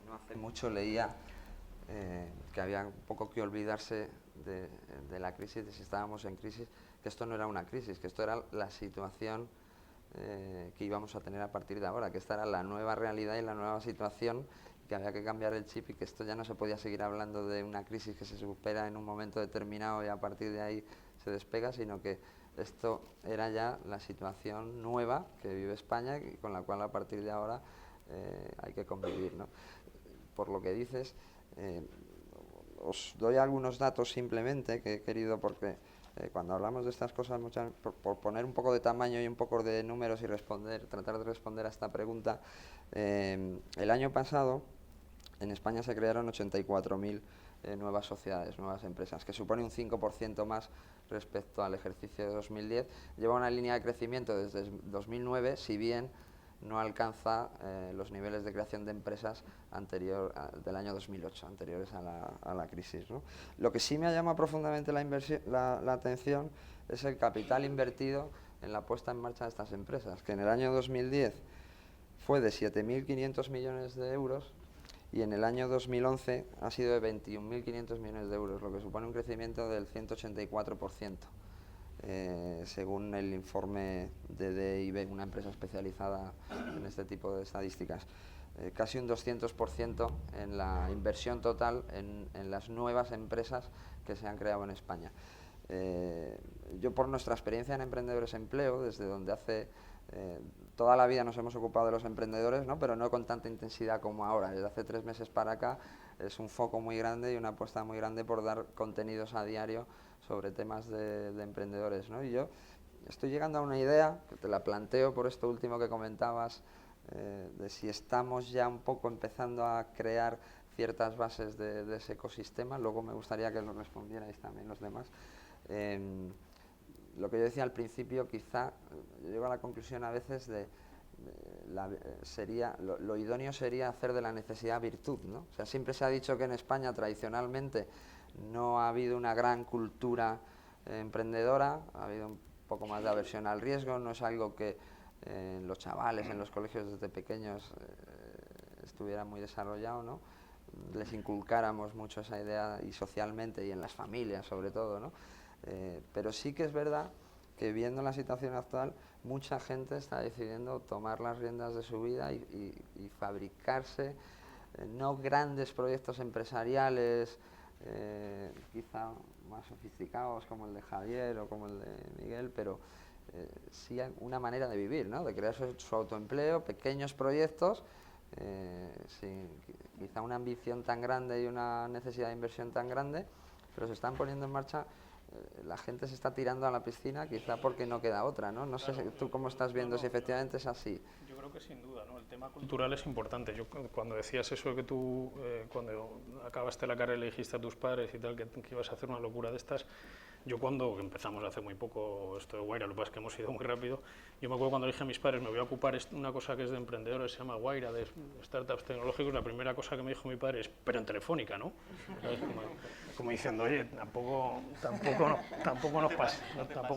no hace mucho leía que había un poco que olvidarse de la crisis, de si estábamos en crisis, que esto no era una crisis, que esto era la situación que íbamos a tener a partir de ahora, que esta era la nueva realidad y la nueva situación, que había que cambiar el chip y que esto ya no se podía seguir hablando de una crisis que se supera en un momento determinado y a partir de ahí se despega, sino que esto era ya la situación nueva que vive España y con la cual a partir de ahora hay que convivir, ¿no? Por lo que dices, os doy algunos datos simplemente que he querido porque cuando hablamos de estas cosas, por poner un poco de tamaño y un poco de números y tratar de responder a esta pregunta, el año pasado en España se crearon 84.000 nuevas sociedades, nuevas empresas, que supone un 5% más respecto al ejercicio de 2010. Lleva una línea de crecimiento desde 2009, si bien no alcanza los niveles de creación de empresas del año 2008, anteriores a la crisis, ¿no? Lo que sí me llama profundamente la atención es el capital invertido en la puesta en marcha de estas empresas, que en el año 2010 fue de 7.500 millones de euros y en el año 2011 ha sido de 21.500 millones de euros, lo que supone un crecimiento del 184%. Según el informe de DIB, una empresa especializada en este tipo de estadísticas. casi un 200% en la inversión total en las nuevas empresas que se han creado en España. Yo, por nuestra experiencia en Emprendedores Empleo, desde donde toda la vida nos hemos ocupado de los emprendedores, ¿no? Pero no con tanta intensidad como ahora. Desde hace 3 meses para acá es un foco muy grande y una apuesta muy grande por dar contenidos a diario sobre temas de emprendedores, ¿no? Y yo estoy llegando a una idea, que te la planteo por esto último que comentabas, de si estamos ya un poco empezando a crear ciertas bases de ese ecosistema. Luego me gustaría que lo respondierais también los demás. Lo que yo decía al principio, quizá yo llego a la conclusión a veces lo idóneo sería hacer de la necesidad virtud, ¿no? O sea, siempre se ha dicho que en España tradicionalmente no ha habido una gran cultura emprendedora, ha habido un poco más de aversión al riesgo, no es algo que los chavales en los colegios desde pequeños estuviera muy desarrollado, ¿no? Les inculcáramos mucho esa idea, y socialmente y en las familias sobre todo, ¿no? Pero sí que es verdad que, viendo la situación actual, mucha gente está decidiendo tomar las riendas de su vida y fabricarse no grandes proyectos empresariales quizá más sofisticados como el de Javier o como el de Miguel, pero sí una manera de vivir, ¿no? De crear su autoempleo, pequeños proyectos, sin quizá una ambición tan grande y una necesidad de inversión tan grande, pero se están poniendo en marcha. La gente se está tirando a la piscina quizá porque no queda otra, ¿no? No sé tú cómo estás viendo, si efectivamente es así. Yo creo que sin duda, ¿no? El tema cultural es importante. Yo, cuando decías eso, que tú cuando acabaste la carrera le dijiste a tus padres y tal que ibas a hacer una locura de estas, yo cuando empezamos hace muy poco esto de Wayra, lo que pasa es que hemos ido muy rápido, yo me acuerdo cuando le dije a mis padres, me voy a ocupar una cosa que es de emprendedores, se llama Wayra, de startups tecnológicos, la primera cosa que me dijo mi padre es, pero en Telefónica, ¿no? Como diciendo, oye, tampoco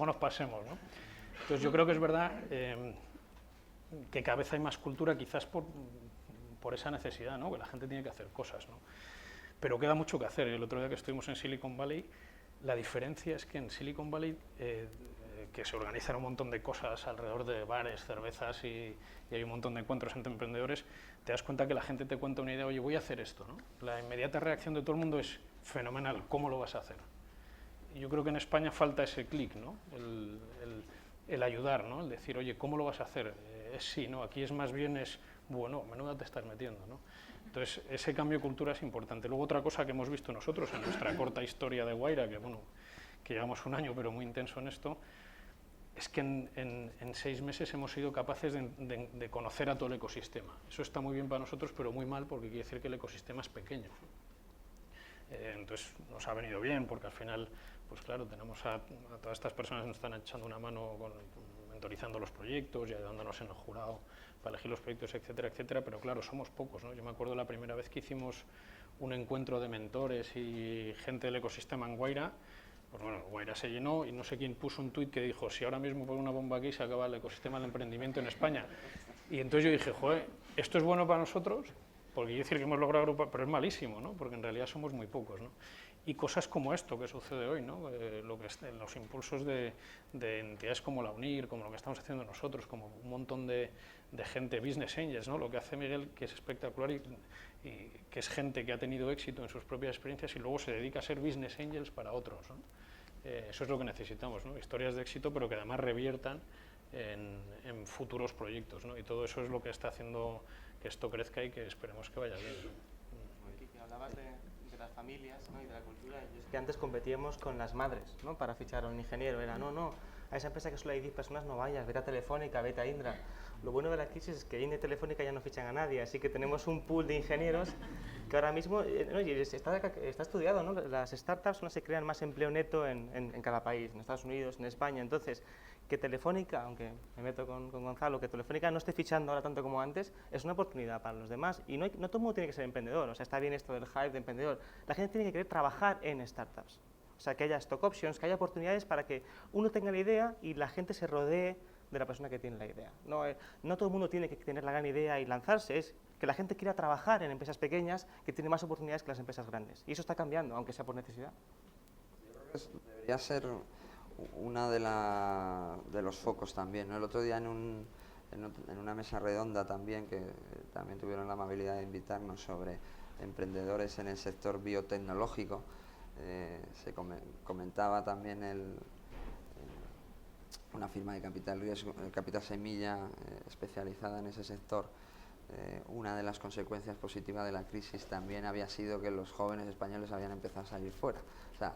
nos pasemos, ¿no? Entonces yo creo que es verdad que cada vez hay más cultura, quizás por esa necesidad, ¿no? Que la gente tiene que hacer cosas, ¿no? Pero queda mucho que hacer. El otro día que estuvimos en Silicon Valley, la diferencia es que en Silicon Valley, que se organizan un montón de cosas alrededor de bares, cervezas y hay un montón de encuentros entre emprendedores, te das cuenta que la gente te cuenta una idea, oye, voy a hacer esto, ¿no? La inmediata reacción de todo el mundo es fenomenal, ¿cómo lo vas a hacer? Y yo creo que en España falta ese clic, ¿no? El ayudar, ¿no? El decir, oye, ¿cómo lo vas a hacer? Sí, ¿no? Aquí es más bien bueno, menuda te estás metiendo, ¿no? Entonces, ese cambio de cultura es importante. Luego, otra cosa que hemos visto nosotros en nuestra corta historia de Wayra, que llevamos un año pero muy intenso en esto, es que en 6 meses hemos sido capaces de conocer a todo el ecosistema. Eso está muy bien para nosotros, pero muy mal, porque quiere decir que el ecosistema es pequeño. Entonces, nos ha venido bien, porque al final, pues claro, tenemos a todas estas personas que nos están echando una mano mentorizando los proyectos y ayudándonos en el jurado para elegir los proyectos, etcétera, etcétera, pero claro, somos pocos, ¿no? Yo me acuerdo la primera vez que hicimos un encuentro de mentores y gente del ecosistema en Wayra, pues bueno, Wayra se llenó y no sé quién puso un tuit que dijo, si ahora mismo por una bomba aquí se acaba el ecosistema del emprendimiento en España. Y entonces yo dije, joder, esto es bueno para nosotros, porque quiere decir que hemos logrado agrupar, pero es malísimo, ¿no? Porque en realidad somos muy pocos, ¿no? Y cosas como esto que sucede hoy, ¿no? Los impulsos de entidades como la UNIR, como lo que estamos haciendo nosotros, como un montón de gente, business angels, ¿no? Lo que hace Miguel, que es espectacular y que es gente que ha tenido éxito en sus propias experiencias y luego se dedica a ser business angels para otros, ¿no? Eso es lo que necesitamos, ¿no? Historias de éxito, pero que además reviertan en futuros proyectos, ¿no? Y todo eso es lo que está haciendo que esto crezca y que esperemos que vaya bien, ¿no? Hablabas de las familias, ¿no? Y de la cultura. Es que antes competíamos con las madres, ¿no? Para fichar a un ingeniero. Era, no, a esa empresa que solo hay 10 personas no vayas, vete a Telefónica, vete a Indra. Lo bueno de la crisis es que Indra y Telefónica ya no fichan a nadie, así que tenemos un pool de ingenieros que ahora mismo, está estudiado, ¿no? Las startups no se crean más empleo neto en cada país, en Estados Unidos, en España. Entonces, que Telefónica, aunque me meto con Gonzalo, que Telefónica no esté fichando ahora tanto como antes, es una oportunidad para los demás. Y no todo el mundo tiene que ser emprendedor, o sea, está bien esto del hype de emprendedor. La gente tiene que querer trabajar en startups. O sea, que haya stock options, que haya oportunidades para que uno tenga la idea y la gente se rodee de la persona que tiene la idea. No todo el mundo tiene que tener la gran idea y lanzarse, es que la gente quiera trabajar en empresas pequeñas que tienen más oportunidades que las empresas grandes. Y eso está cambiando, aunque sea por necesidad. Yo creo que debería ser una de los focos también, ¿no? El otro día en en una mesa redonda también, que también tuvieron la amabilidad de invitarnos, sobre emprendedores en el sector biotecnológico. Se comentaba también una firma de capital riesgo, Capital Semilla, especializada en ese sector. Una de las consecuencias positivas de la crisis también había sido que los jóvenes españoles habían empezado a salir fuera. O sea,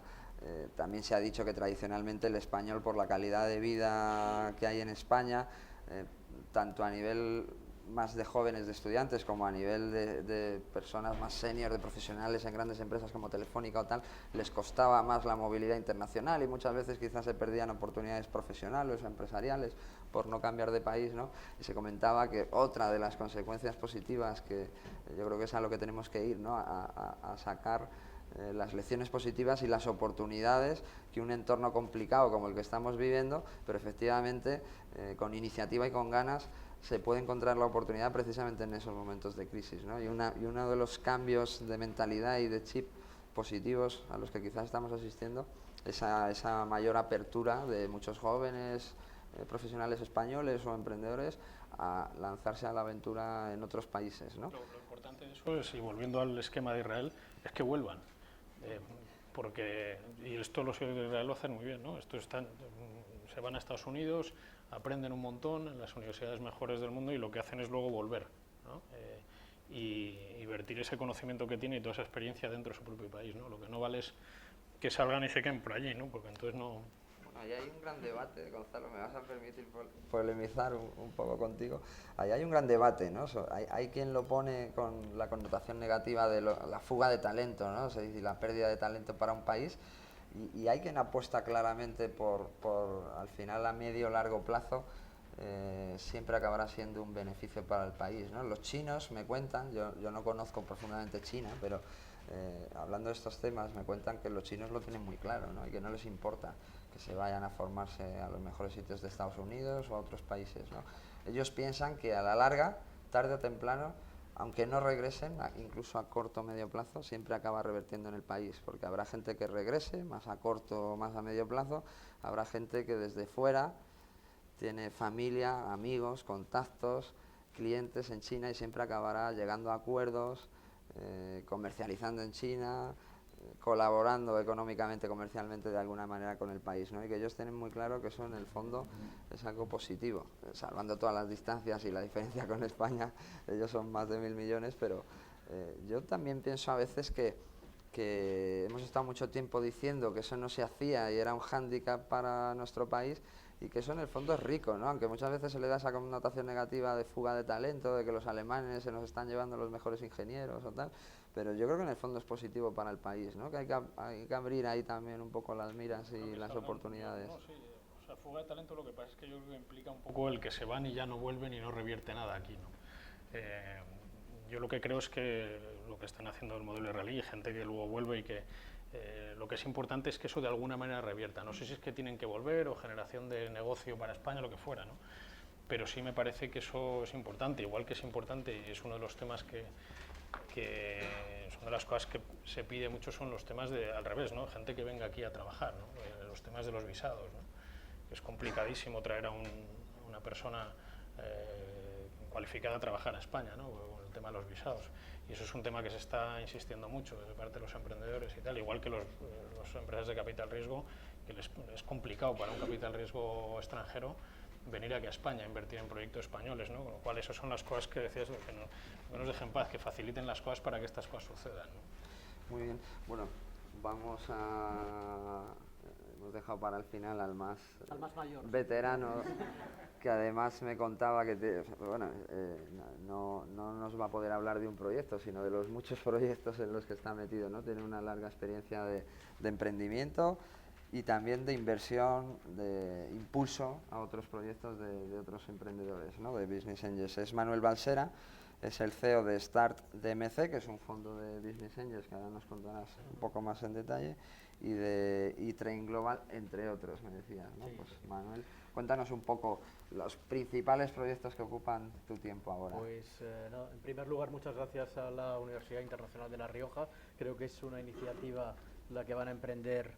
también se ha dicho que tradicionalmente el español, por la calidad de vida que hay en España, tanto a nivel más de jóvenes, de estudiantes, como a nivel de personas más senior, de profesionales en grandes empresas como Telefónica o tal, les costaba más la movilidad internacional, y muchas veces quizás se perdían oportunidades profesionales o empresariales por no cambiar de país, ¿no? Y se comentaba que otra de las consecuencias positivas, que yo creo que es a lo que tenemos que ir, ¿no? a sacar las lecciones positivas y las oportunidades que un entorno complicado como el que estamos viviendo, pero efectivamente con iniciativa y con ganas, se puede encontrar la oportunidad precisamente en esos momentos de crisis, ¿no? Y uno de los cambios de mentalidad y de chip positivos a los que quizás estamos asistiendo es a esa mayor apertura de muchos jóvenes profesionales españoles o emprendedores a lanzarse a la aventura en otros países, ¿no? Lo importante de eso es, y volviendo al esquema de Israel, es que vuelvan. Porque, y esto los de Israel lo hacen muy bien, ¿no? Se van a Estados Unidos, aprenden un montón en las universidades mejores del mundo, y lo que hacen es luego volver, ¿no? Y vertir ese conocimiento que tiene y toda esa experiencia dentro de su propio país, ¿no? Lo que no vale es que salgan y se queden por allí, ¿no? Porque entonces no... Bueno, ahí hay un gran debate, Gonzalo, me vas a permitir polemizar un poco contigo. Ahí hay un gran debate, ¿no? Hay quien lo pone con la connotación negativa de la fuga de talento, ¿no? O sea, y la pérdida de talento para un país. Y hay quien apuesta claramente por al final, a medio o largo plazo, siempre acabará siendo un beneficio para el país, ¿no? Los chinos me cuentan, yo no conozco profundamente China, pero hablando de estos temas me cuentan que los chinos lo tienen muy claro, ¿no? Y que no les importa que se vayan a formarse a los mejores sitios de Estados Unidos o a otros países, ¿no? Ellos piensan que a la larga, tarde o temprano, aunque no regresen, incluso a corto o medio plazo, siempre acaba revertiendo en el país, porque habrá gente que regrese, más a corto o más a medio plazo, habrá gente que desde fuera tiene familia, amigos, contactos, clientes en China, y siempre acabará llegando a acuerdos, comercializando en China, colaborando económicamente, comercialmente, de alguna manera con el país, ¿no? Y que ellos tienen muy claro que eso en el fondo es algo positivo, salvando todas las distancias y la diferencia con España. Ellos son más de 1.000 millones, pero yo también pienso a veces que hemos estado mucho tiempo diciendo que eso no se hacía y era un hándicap para nuestro país, y que eso en el fondo es rico, ¿no? Aunque muchas veces se le da esa connotación negativa de fuga de talento, de que los alemanes se nos están llevando los mejores ingenieros o tal, pero yo creo que en el fondo es positivo para el país, ¿no? Que hay que abrir ahí también un poco las miras y las oportunidades. No, sí, o sea, fuga de talento, lo que pasa es que yo creo que implica un poco el que se van y ya no vuelven y no revierte nada aquí, ¿no? Yo lo que creo es que lo que están haciendo el modelo israelí, gente que luego vuelve, y que lo que es importante es que eso de alguna manera revierta. No sé si es que tienen que volver o generación de negocio para España, lo que fuera, ¿no? Pero sí me parece que eso es importante, igual que es importante, y es uno de los temas que son de las cosas que se pide mucho, son los temas de, al revés, ¿no? Gente que venga aquí a trabajar, ¿no? Los temas de los visados, ¿no? Es complicadísimo traer a una persona cualificada a trabajar a España, ¿no? Con el tema de los visados. Y eso es un tema que se está insistiendo mucho de parte de los emprendedores y tal, igual que los empresas de capital riesgo, que es complicado para un capital riesgo extranjero venir aquí a España a invertir en proyectos españoles, ¿no? Con lo cual, esas son las cosas que decías, que no nos dejen en paz, que faciliten las cosas para que estas cosas sucedan, ¿no? Muy bien. Bueno, vamos hemos dejado para el final al más mayor, veterano, que además me contaba que no nos va a poder hablar de un proyecto, sino de los muchos proyectos en los que está metido, ¿no? Tiene una larga experiencia de emprendimiento y también de inversión, de impulso a otros proyectos de otros emprendedores, ¿no? De Business Angels. Es Manuel Balsera, es el CEO de Start DMC, que es un fondo de Business Angels, que ahora nos contarás un poco más en detalle, y de eTrain Global, entre otros, me decías, ¿no? Sí, pues sí. Manuel, cuéntanos un poco los principales proyectos que ocupan tu tiempo ahora. Pues en primer lugar, muchas gracias a la Universidad Internacional de La Rioja. Creo que es una iniciativa la que van a emprender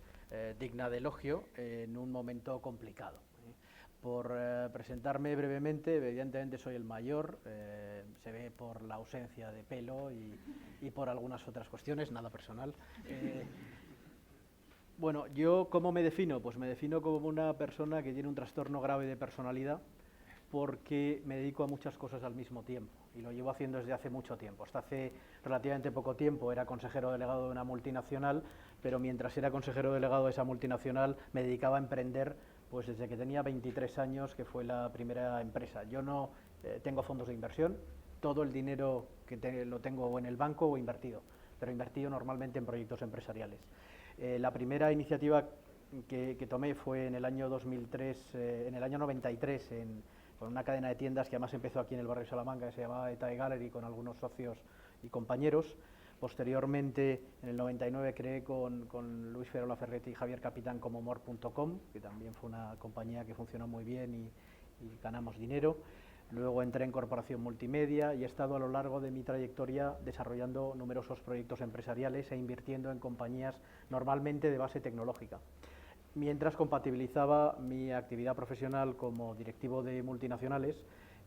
digna de elogio en un momento complicado, por presentarme brevemente, evidentemente soy el mayor, se ve por la ausencia de pelo y por algunas otras cuestiones, nada personal. Bueno, ¿yo cómo me defino? Pues me defino como una persona que tiene un trastorno grave de personalidad, porque me dedico a muchas cosas al mismo tiempo y lo llevo haciendo desde hace mucho tiempo. Hasta hace relativamente poco tiempo era consejero delegado de una multinacional, pero mientras era consejero delegado de esa multinacional me dedicaba a emprender pues desde que tenía 23 años, que fue la primera empresa. Yo no tengo fondos de inversión, todo el dinero lo tengo en el banco o invertido, pero invertido normalmente en proyectos empresariales. La primera iniciativa que tomé fue en el año 2003, en el año 93, con una cadena de tiendas que además empezó aquí en el barrio de Salamanca, que se llamaba Etae Gallery, con algunos socios y compañeros. Posteriormente, en el 99, creé con Luis Ferola Ferretti y Javier Capitán Comomor.com, que también fue una compañía que funcionó muy bien y ganamos dinero. Luego entré en Corporación Multimedia y he estado a lo largo de mi trayectoria desarrollando numerosos proyectos empresariales e invirtiendo en compañías normalmente de base tecnológica, mientras compatibilizaba mi actividad profesional como directivo de multinacionales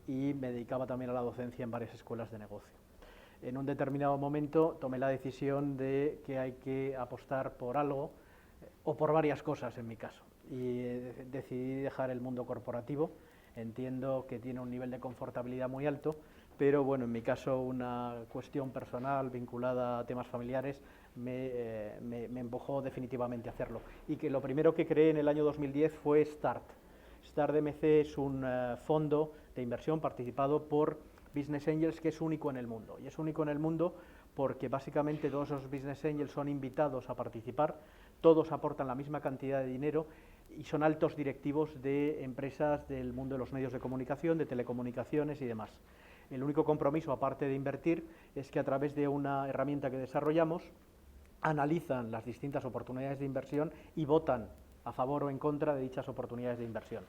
y me dedicaba también a la docencia en varias escuelas de negocio. En un determinado momento tomé la decisión de que hay que apostar por algo, o por varias cosas en mi caso, y decidí dejar el mundo corporativo. Entiendo que tiene un nivel de confortabilidad muy alto, pero bueno, en mi caso una cuestión personal vinculada a temas familiares me empujó definitivamente a hacerlo. Y que lo primero que creé en el año 2010 fue START. START DMC es un fondo de inversión participado por Business Angels que es único en el mundo. Y es único en el mundo porque básicamente todos esos Business Angels son invitados a participar, todos aportan la misma cantidad de dinero y son altos directivos de empresas del mundo de los medios de comunicación, de telecomunicaciones y demás. El único compromiso, aparte de invertir, es que a través de una herramienta que desarrollamos, analizan las distintas oportunidades de inversión y votan a favor o en contra de dichas oportunidades de inversión.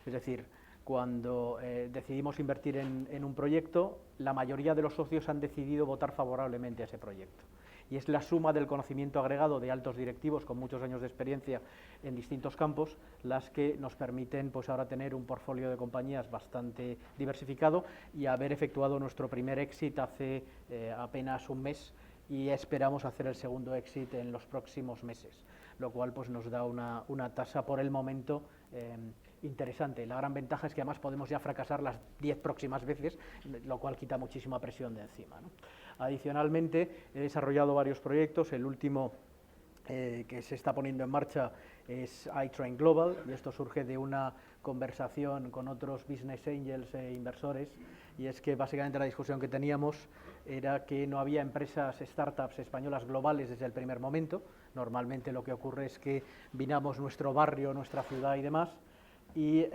Es decir, cuando decidimos invertir en un proyecto, la mayoría de los socios han decidido votar favorablemente a ese proyecto. Y es la suma del conocimiento agregado de altos directivos con muchos años de experiencia en distintos campos las que nos permiten pues ahora tener un portfolio de compañías bastante diversificado y haber efectuado nuestro primer exit hace apenas un mes y esperamos hacer el segundo exit en los próximos meses, lo cual pues nos da una tasa por el momento interesante. La gran ventaja es que además podemos ya fracasar las 10 próximas veces, lo cual quita muchísima presión de encima, ¿no? Adicionalmente, he desarrollado varios proyectos. El último que se está poniendo en marcha es iTrain Global, y esto surge de una conversación con otros business angels e inversores, y es que básicamente la discusión que teníamos era que no había empresas, startups españolas globales desde el primer momento. Normalmente lo que ocurre es que vinamos nuestro barrio, nuestra ciudad y demás, y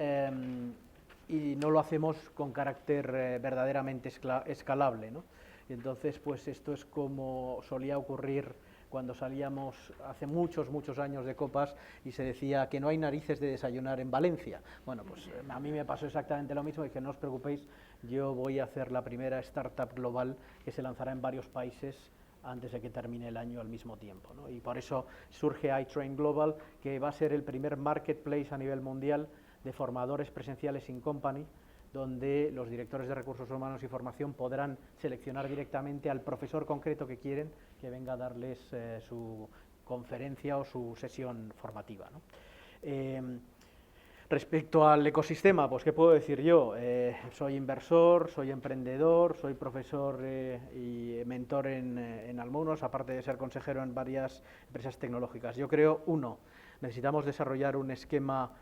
no lo hacemos con carácter verdaderamente escalable, ¿no? Y entonces, pues esto es como solía ocurrir cuando salíamos hace muchos años de copas y se decía que no hay narices de desayunar en Valencia. Bueno, pues a mí me pasó exactamente lo mismo y que no os preocupéis, yo voy a hacer la primera startup global que se lanzará en varios países antes de que termine el año al mismo tiempo, ¿no? Y por eso surge iTrain Global, que va a ser el primer marketplace a nivel mundial de formadores presenciales in company, donde los directores de recursos humanos y formación podrán seleccionar directamente al profesor concreto que quieren que venga a darles su conferencia o su sesión formativa, ¿no? Respecto al ecosistema, pues ¿qué puedo decir yo? Soy inversor, soy emprendedor, soy profesor y mentor en Almunos, aparte de ser consejero en varias empresas tecnológicas. Yo creo, necesitamos desarrollar un esquema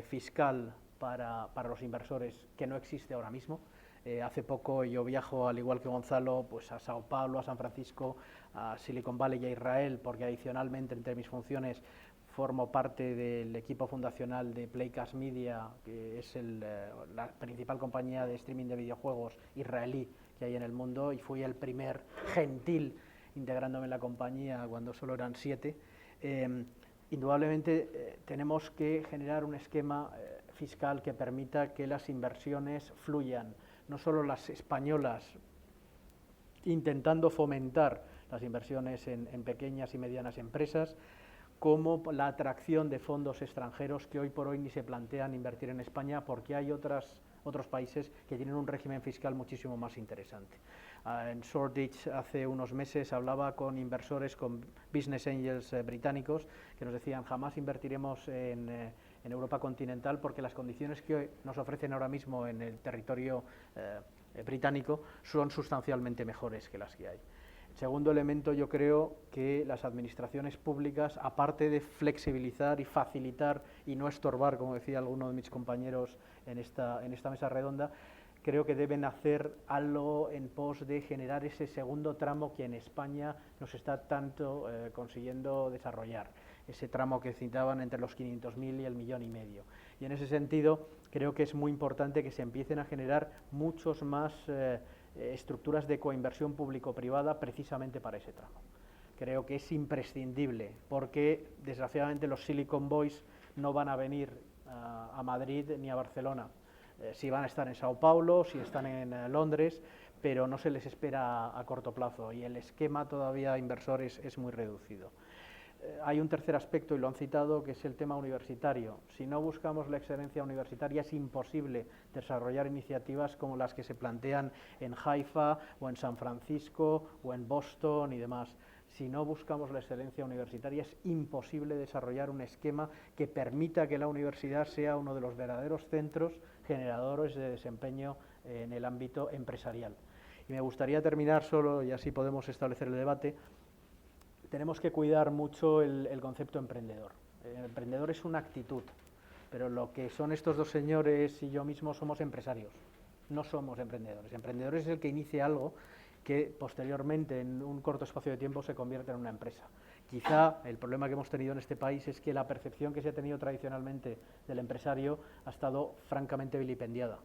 fiscal para los inversores que no existe ahora mismo. Hace poco yo viajo, al igual que Gonzalo, pues a Sao Paulo, a San Francisco, a Silicon Valley y a Israel, porque adicionalmente entre mis funciones formo parte del equipo fundacional de Playcast Media, que es la principal compañía de streaming de videojuegos israelí que hay en el mundo, y fui el primer gentil integrándome en la compañía cuando solo eran 7. Indudablemente tenemos que generar un esquema fiscal que permita que las inversiones fluyan, no solo las españolas, intentando fomentar las inversiones en pequeñas y medianas empresas, como la atracción de fondos extranjeros que hoy por hoy ni se plantean invertir en España porque hay otros países que tienen un régimen fiscal muchísimo más interesante. En Shoreditch hace unos meses hablaba con inversores, con business angels británicos, que nos decían jamás invertiremos en Europa continental porque las condiciones que hoy nos ofrecen ahora mismo en el territorio británico son sustancialmente mejores que las que hay. Segundo elemento, yo creo que las administraciones públicas, aparte de flexibilizar y facilitar y no estorbar, como decía alguno de mis compañeros en esta mesa redonda, creo que deben hacer algo en pos de generar ese segundo tramo que en España nos está tanto consiguiendo desarrollar, ese tramo que citaban entre los 500.000 y el 1,5 millones. Y en ese sentido creo que es muy importante que se empiecen a generar muchos más estructuras de coinversión público-privada precisamente para ese tramo. Creo que es imprescindible porque desgraciadamente los Silicon Boys no van a venir a Madrid ni a Barcelona. Sí van a estar en Sao Paulo, sí están en Londres, pero no se les espera a corto plazo y el esquema todavía inversor es muy reducido. Hay un tercer aspecto, y lo han citado, que es el tema universitario. Si no buscamos la excelencia universitaria, es imposible desarrollar iniciativas como las que se plantean en Haifa, o en San Francisco, o en Boston y demás. Si no buscamos la excelencia universitaria, es imposible desarrollar un esquema que permita que la universidad sea uno de los verdaderos centros generadores de desempeño en el ámbito empresarial. Y me gustaría terminar solo, y así podemos establecer el debate. Tenemos que cuidar mucho el concepto emprendedor. El emprendedor es una actitud, pero lo que son estos dos señores y yo mismo somos empresarios, no somos emprendedores. Emprendedor es el que inicia algo que posteriormente, en un corto espacio de tiempo, se convierte en una empresa. Quizá el problema que hemos tenido en este país es que la percepción que se ha tenido tradicionalmente del empresario ha estado francamente vilipendiada.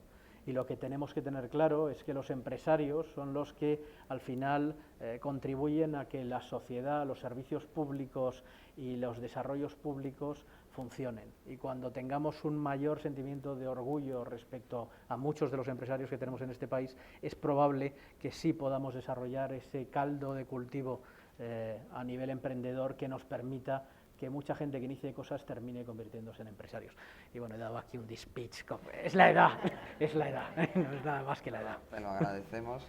Y lo que tenemos que tener claro es que los empresarios son los que al final contribuyen a que la sociedad, los servicios públicos y los desarrollos públicos funcionen. Y cuando tengamos un mayor sentimiento de orgullo respecto a muchos de los empresarios que tenemos en este país, es probable que sí podamos desarrollar ese caldo de cultivo a nivel emprendedor que nos permita que mucha gente que inicie cosas termine convirtiéndose en empresarios. Y bueno, he dado aquí un speech, es la edad, no es nada más que la edad. Te lo agradecemos.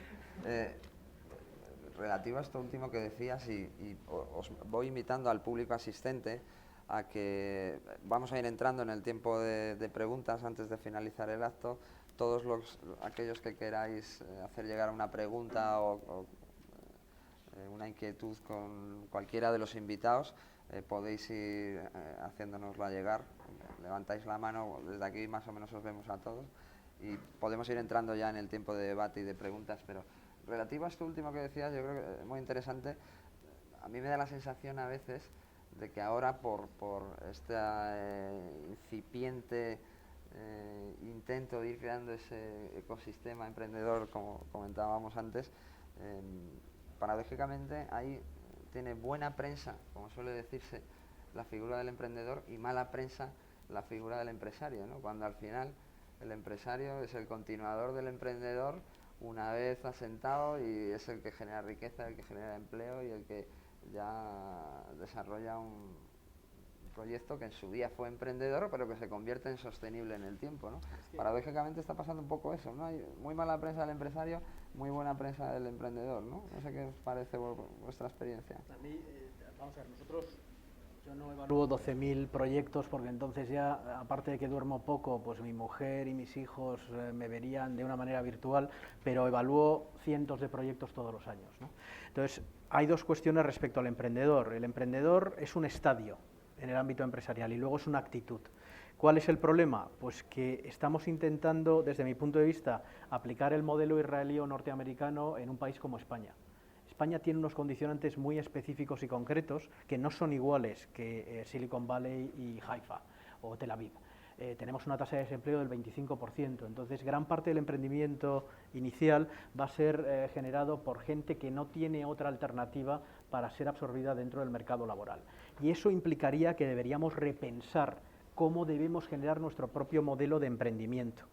Relativo a esto último que decías, y os voy invitando al público asistente a que vamos a ir entrando en el tiempo de preguntas antes de finalizar el acto. Todos aquellos que queráis hacer llegar una pregunta o una inquietud con cualquiera de los invitados, podéis ir haciéndonosla llegar. Levantáis la mano, desde aquí más o menos os vemos a todos y podemos ir entrando ya en el tiempo de debate y de preguntas, pero relativo a esto último que decías, yo creo que es muy interesante. A mí me da la sensación a veces de que ahora por este incipiente intento de ir creando ese ecosistema emprendedor, como comentábamos antes, paradójicamente ahí tiene buena prensa, como suele decirse, la figura del emprendedor y mala prensa la figura del empresario, ¿no? Cuando al final el empresario es el continuador del emprendedor una vez asentado y es el que genera riqueza, el que genera empleo y el que ya desarrolla un proyecto que en su día fue emprendedor pero que se convierte en sostenible en el tiempo, ¿no? Paradójicamente está pasando un poco eso, ¿no? Hay muy mala prensa del empresario, muy buena prensa del emprendedor, ¿no? No sé qué os parece vuestra experiencia. A mí, vamos a ver, yo no evalúo 12.000 proyectos porque entonces ya, aparte de que duermo poco, pues mi mujer y mis hijos me verían de una manera virtual, pero evalúo cientos de proyectos todos los años, ¿no? Entonces, hay dos cuestiones respecto al emprendedor. El emprendedor es un estadio en el ámbito empresarial y luego es una actitud. ¿Cuál es el problema? Pues que estamos intentando, desde mi punto de vista, aplicar el modelo israelí o norteamericano en un país como España. España tiene unos condicionantes muy específicos y concretos que no son iguales que Silicon Valley y Haifa o Tel Aviv. Tenemos una tasa de desempleo del 25%, entonces gran parte del emprendimiento inicial va a ser generado por gente que no tiene otra alternativa para ser absorbida dentro del mercado laboral. Y eso implicaría que deberíamos repensar cómo debemos generar nuestro propio modelo de emprendimiento.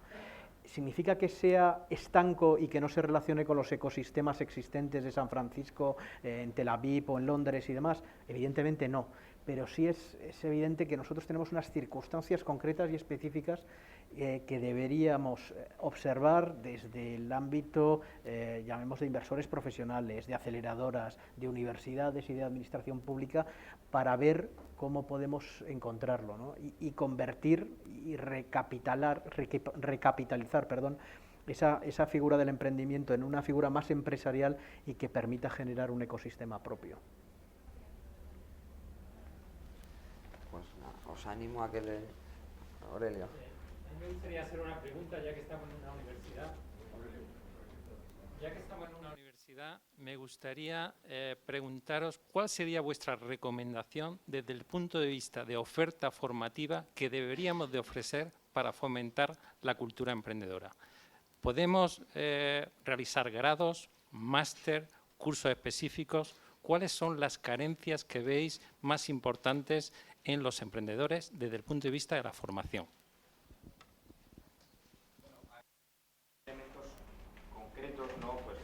¿Significa que sea estanco y que no se relacione con los ecosistemas existentes de San Francisco, en Tel Aviv o en Londres y demás? Evidentemente no, pero sí es evidente que nosotros tenemos unas circunstancias concretas y específicas que deberíamos observar desde el ámbito, llamemos de inversores profesionales, de aceleradoras, de universidades y de administración pública, para ver cómo podemos encontrarlo, ¿no? y convertir y recapitalizar esa figura del emprendimiento en una figura más empresarial y que permita generar un ecosistema propio. Pues nada, os animo a que le... Aurelio. A mí me gustaría hacer una pregunta, ya que estamos en una universidad. Me gustaría preguntaros cuál sería vuestra recomendación desde el punto de vista de oferta formativa que deberíamos de ofrecer para fomentar la cultura emprendedora. ¿Podemos realizar grados, máster, cursos específicos? ¿Cuáles son las carencias que veis más importantes en los emprendedores desde el punto de vista de la formación? Elementos concretos, ¿no? Pues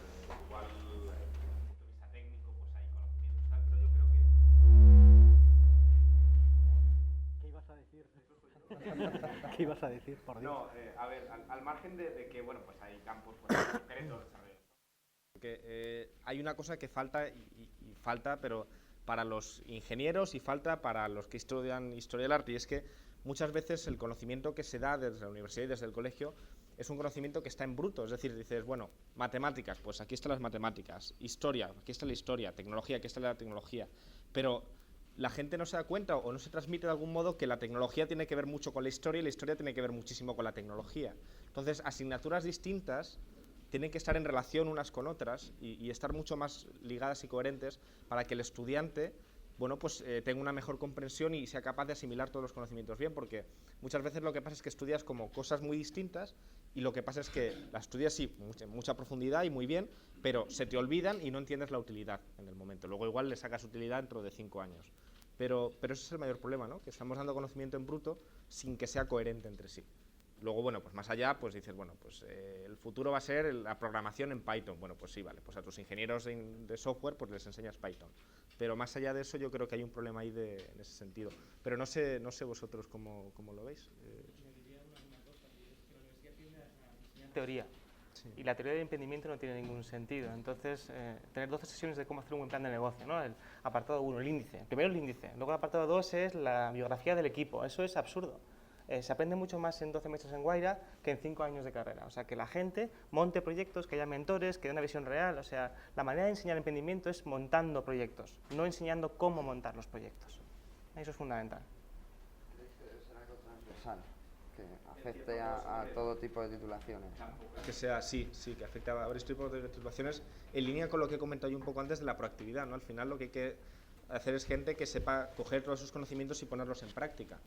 igual desde el punto de vista técnico, pues hay conocimientos, tal, pero yo creo que... ¿Qué ibas a decir? ¿Qué ibas a decir, por Dios? No, a ver, al margen de que, bueno, pues hay campos pues, concretos, ¿sabes? Porque hay una cosa que falta, y falta, pero para los ingenieros y falta para los que estudian historia del arte, y es que muchas veces el conocimiento que se da desde la universidad y desde el colegio es un conocimiento que está en bruto, es decir, dices, bueno, matemáticas, pues aquí están las matemáticas, historia, aquí está la historia, tecnología, aquí está la tecnología, pero la gente no se da cuenta o no se transmite de algún modo que la tecnología tiene que ver mucho con la historia y la historia tiene que ver muchísimo con la tecnología. Entonces, asignaturas distintas tienen que estar en relación unas con otras y estar mucho más ligadas y coherentes para que el estudiante, bueno, pues tenga una mejor comprensión y sea capaz de asimilar todos los conocimientos bien, porque muchas veces lo que pasa es que estudias como cosas muy distintas y lo que pasa es que las estudias sí, en mucha profundidad y muy bien, pero se te olvidan y no entiendes la utilidad en el momento. Luego igual le sacas utilidad dentro de 5 años. Pero ese es el mayor problema, ¿no? Que estamos dando conocimiento en bruto sin que sea coherente entre sí. Luego, bueno, pues más allá, pues dices, bueno, pues el futuro va a ser la programación en Python. Bueno, pues sí, vale, pues a tus ingenieros de software pues les enseñas Python. Pero más allá de eso yo creo que hay un problema ahí en ese sentido. Pero no sé vosotros cómo lo veis. Teoría. Sí. Y la teoría del emprendimiento no tiene ningún sentido. Entonces, tener 12 sesiones de cómo hacer un buen plan de negocio, ¿no? El apartado 1, el índice. Primero el índice, luego el apartado 2 es la biografía del equipo. Eso es absurdo. Se aprende mucho más en 12 meses en Guaira que en 5 años de carrera. O sea, que la gente monte proyectos, que haya mentores, que dé una visión real. O sea, la manera de enseñar emprendimiento es montando proyectos, no enseñando cómo montar los proyectos. Eso es fundamental. ¿Crees que debe ser algo transversal, que afecte a todo tipo de titulaciones? Que sea, sí, que afecte a varios tipos de titulaciones, en línea con lo que he comentado yo un poco antes de la proactividad, ¿no? Al final lo que hay que hacer es gente que sepa coger todos esos conocimientos y ponerlos en práctica.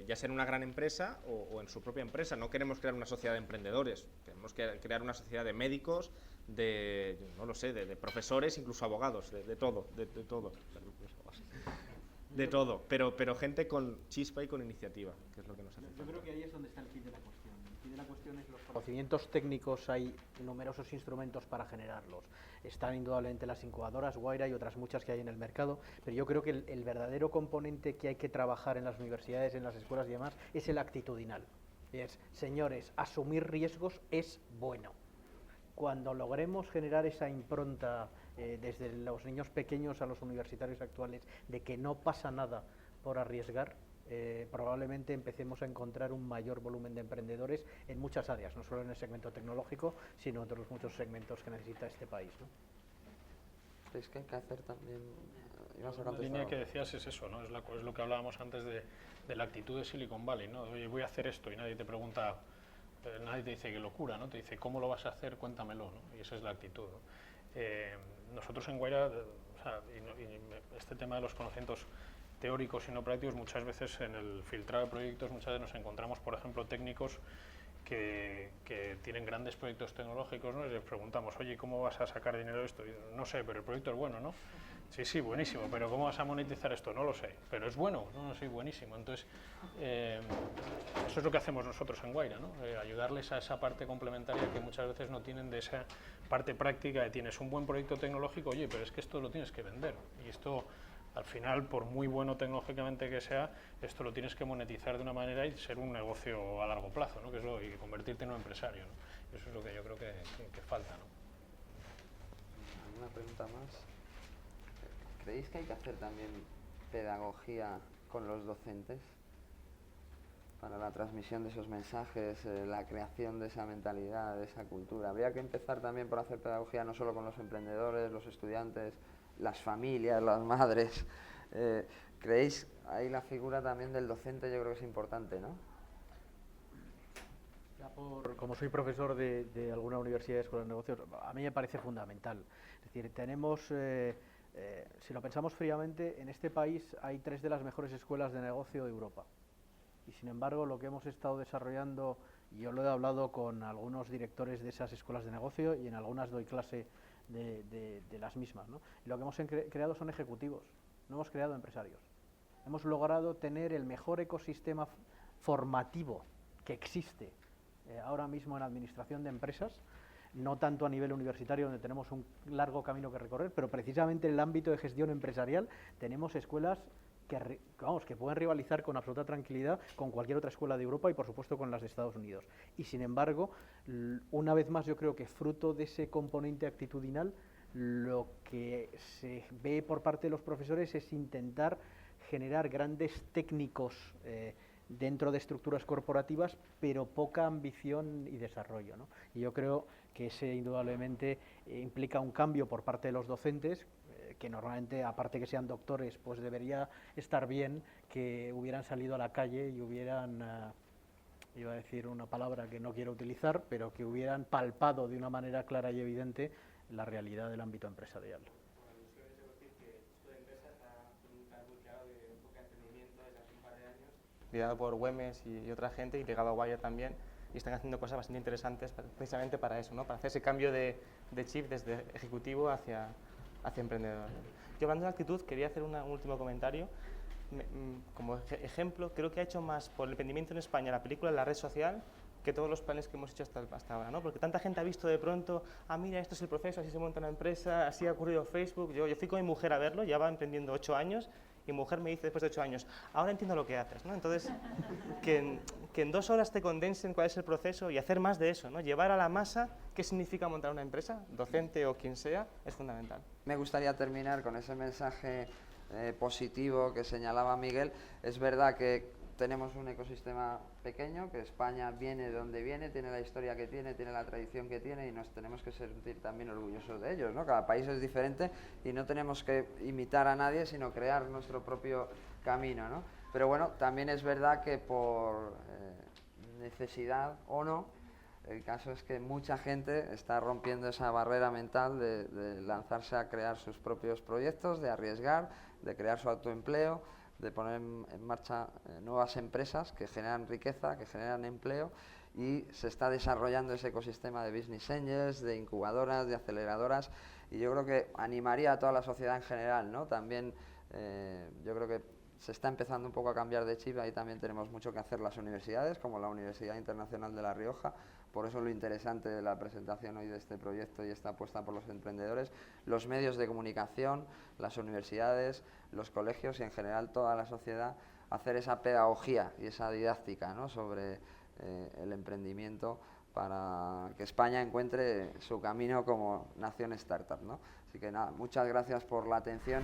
Ya sea en una gran empresa o en su propia empresa. No queremos crear una sociedad de emprendedores, queremos crear una sociedad de médicos, no lo sé, de profesores, incluso abogados, de todo, de todo, pero gente con chispa y con iniciativa, que es lo que nos hace falta. Yo creo que ahí es donde está el quid de la cuestión. El quid de la cuestión es los conocimientos técnicos, hay numerosos instrumentos para generarlos. Están indudablemente las incubadoras, Guaira y otras muchas que hay en el mercado, pero yo creo que el verdadero componente que hay que trabajar en las universidades, en las escuelas y demás, es el actitudinal. Es, señores, asumir riesgos es bueno. Cuando logremos generar esa impronta desde los niños pequeños a los universitarios actuales de que no pasa nada por arriesgar, probablemente empecemos a encontrar un mayor volumen de emprendedores en muchas áreas, no solo en el segmento tecnológico, sino en otros muchos segmentos que necesita este país, ¿no? ¿Creéis que hay que hacer también? La línea que decías es eso, ¿no? Es lo que hablábamos antes de la actitud de Silicon Valley, ¿no? Oye, voy a hacer esto y nadie te pregunta, nadie te dice qué locura, ¿no? Te dice, ¿cómo lo vas a hacer? Cuéntamelo, ¿no? Y esa es la actitud, ¿no? Nosotros en Guaira, o sea, y este tema de los conocimientos teóricos y no prácticos, muchas veces en el filtrado de proyectos, muchas veces nos encontramos, por ejemplo, técnicos que tienen grandes proyectos tecnológicos, ¿no? Y les preguntamos, oye, ¿cómo vas a sacar dinero de esto? Y, no sé, pero el proyecto es bueno, ¿no? Sí, buenísimo, pero ¿cómo vas a monetizar esto? No lo sé, pero es bueno, no, sí, buenísimo. Entonces, eso es lo que hacemos nosotros en Guaira, ¿no? Ayudarles a esa parte complementaria que muchas veces no tienen, de esa parte práctica de tienes un buen proyecto tecnológico, oye, pero es que esto lo tienes que vender y esto Al final, por muy bueno tecnológicamente que sea, esto lo tienes que monetizar de una manera y ser un negocio a largo plazo, ¿no? Que es lo, y convertirte en un empresario, ¿no? Eso es lo que yo creo que falta, ¿no? ¿Alguna pregunta más? ¿Creéis que hay que hacer también pedagogía con los docentes para la transmisión de esos mensajes, la creación de esa mentalidad, de esa cultura? Habría que empezar también por hacer pedagogía no solo con los emprendedores, los estudiantes, las familias, las madres. ¿Creéis ahí la figura también del docente? Yo creo que es importante, ¿no? Como soy profesor de alguna universidad de escuela de negocios, a mí me parece fundamental. Es decir, tenemos, si lo pensamos fríamente, en este país hay 3 de las mejores escuelas de negocio de Europa. Y sin embargo, lo que hemos estado desarrollando, y yo lo he hablado con algunos directores de esas escuelas de negocio y en algunas doy clase de las mismas, ¿no? Y lo que hemos creado son ejecutivos, no hemos creado empresarios. Hemos logrado tener el mejor ecosistema formativo que existe ahora mismo en administración de empresas, no tanto a nivel universitario, donde tenemos un largo camino que recorrer, pero precisamente en el ámbito de gestión empresarial tenemos escuelas que pueden rivalizar con absoluta tranquilidad con cualquier otra escuela de Europa y, por supuesto, con las de Estados Unidos. Y, sin embargo, una vez más, yo creo que fruto de ese componente actitudinal, lo que se ve por parte de los profesores es intentar generar grandes técnicos dentro de estructuras corporativas, pero poca ambición y desarrollo, ¿no? Y yo creo que ese indudablemente implica un cambio por parte de los docentes, que normalmente, aparte que sean doctores, pues debería estar bien que hubieran salido a la calle y hubieran, iba a decir una palabra que no quiero utilizar, pero que hubieran palpado de una manera clara y evidente la realidad del ámbito empresarial. Liderado por Güemes y otra gente, y ligado a Wire también, y están haciendo cosas bastante interesantes precisamente para eso, ¿no? Para hacer ese cambio de chip desde ejecutivo hacia emprendedor. Yo, hablando de actitud, quería hacer un último comentario. Como ejemplo, creo que ha hecho más por el emprendimiento en España la película La Red Social que todos los planes que hemos hecho hasta ahora, ¿no? Porque tanta gente ha visto de pronto, mira, esto es el proceso, así se monta una empresa, así ha ocurrido Facebook. Yo fui con mi mujer a verlo, ya va emprendiendo 8 años, y mi mujer me dice después de 8 años, ahora entiendo lo que haces, ¿no? Entonces, que en 2 horas te condensen cuál es el proceso y hacer más de eso, ¿no? Llevar a la masa qué significa montar una empresa, docente o quien sea, es fundamental. Me gustaría terminar con ese mensaje positivo que señalaba Miguel. Es verdad que tenemos un ecosistema pequeño, que España viene de donde viene, tiene la historia que tiene la tradición que tiene, y nos tenemos que sentir también orgullosos de ellos, ¿no? Cada país es diferente y no tenemos que imitar a nadie, sino crear nuestro propio camino, ¿no? Pero bueno, también es verdad que por necesidad o no, el caso es que mucha gente está rompiendo esa barrera mental de lanzarse a crear sus propios proyectos, de arriesgar, de crear su autoempleo, de poner en marcha nuevas empresas que generan riqueza, que generan empleo, y se está desarrollando ese ecosistema de business angels, de incubadoras, de aceleradoras, y yo creo que animaría a toda la sociedad en general, ¿no? También yo creo que se está empezando un poco a cambiar de chip, ahí también tenemos mucho que hacer las universidades, como la Universidad Internacional de La Rioja. Por eso lo interesante de la presentación hoy de este proyecto y esta apuesta por los emprendedores, los medios de comunicación, las universidades, los colegios y en general toda la sociedad, hacer esa pedagogía y esa didáctica, ¿no? Sobre el emprendimiento, para que España encuentre su camino como nación startup, ¿no? Así que nada, muchas gracias por la atención.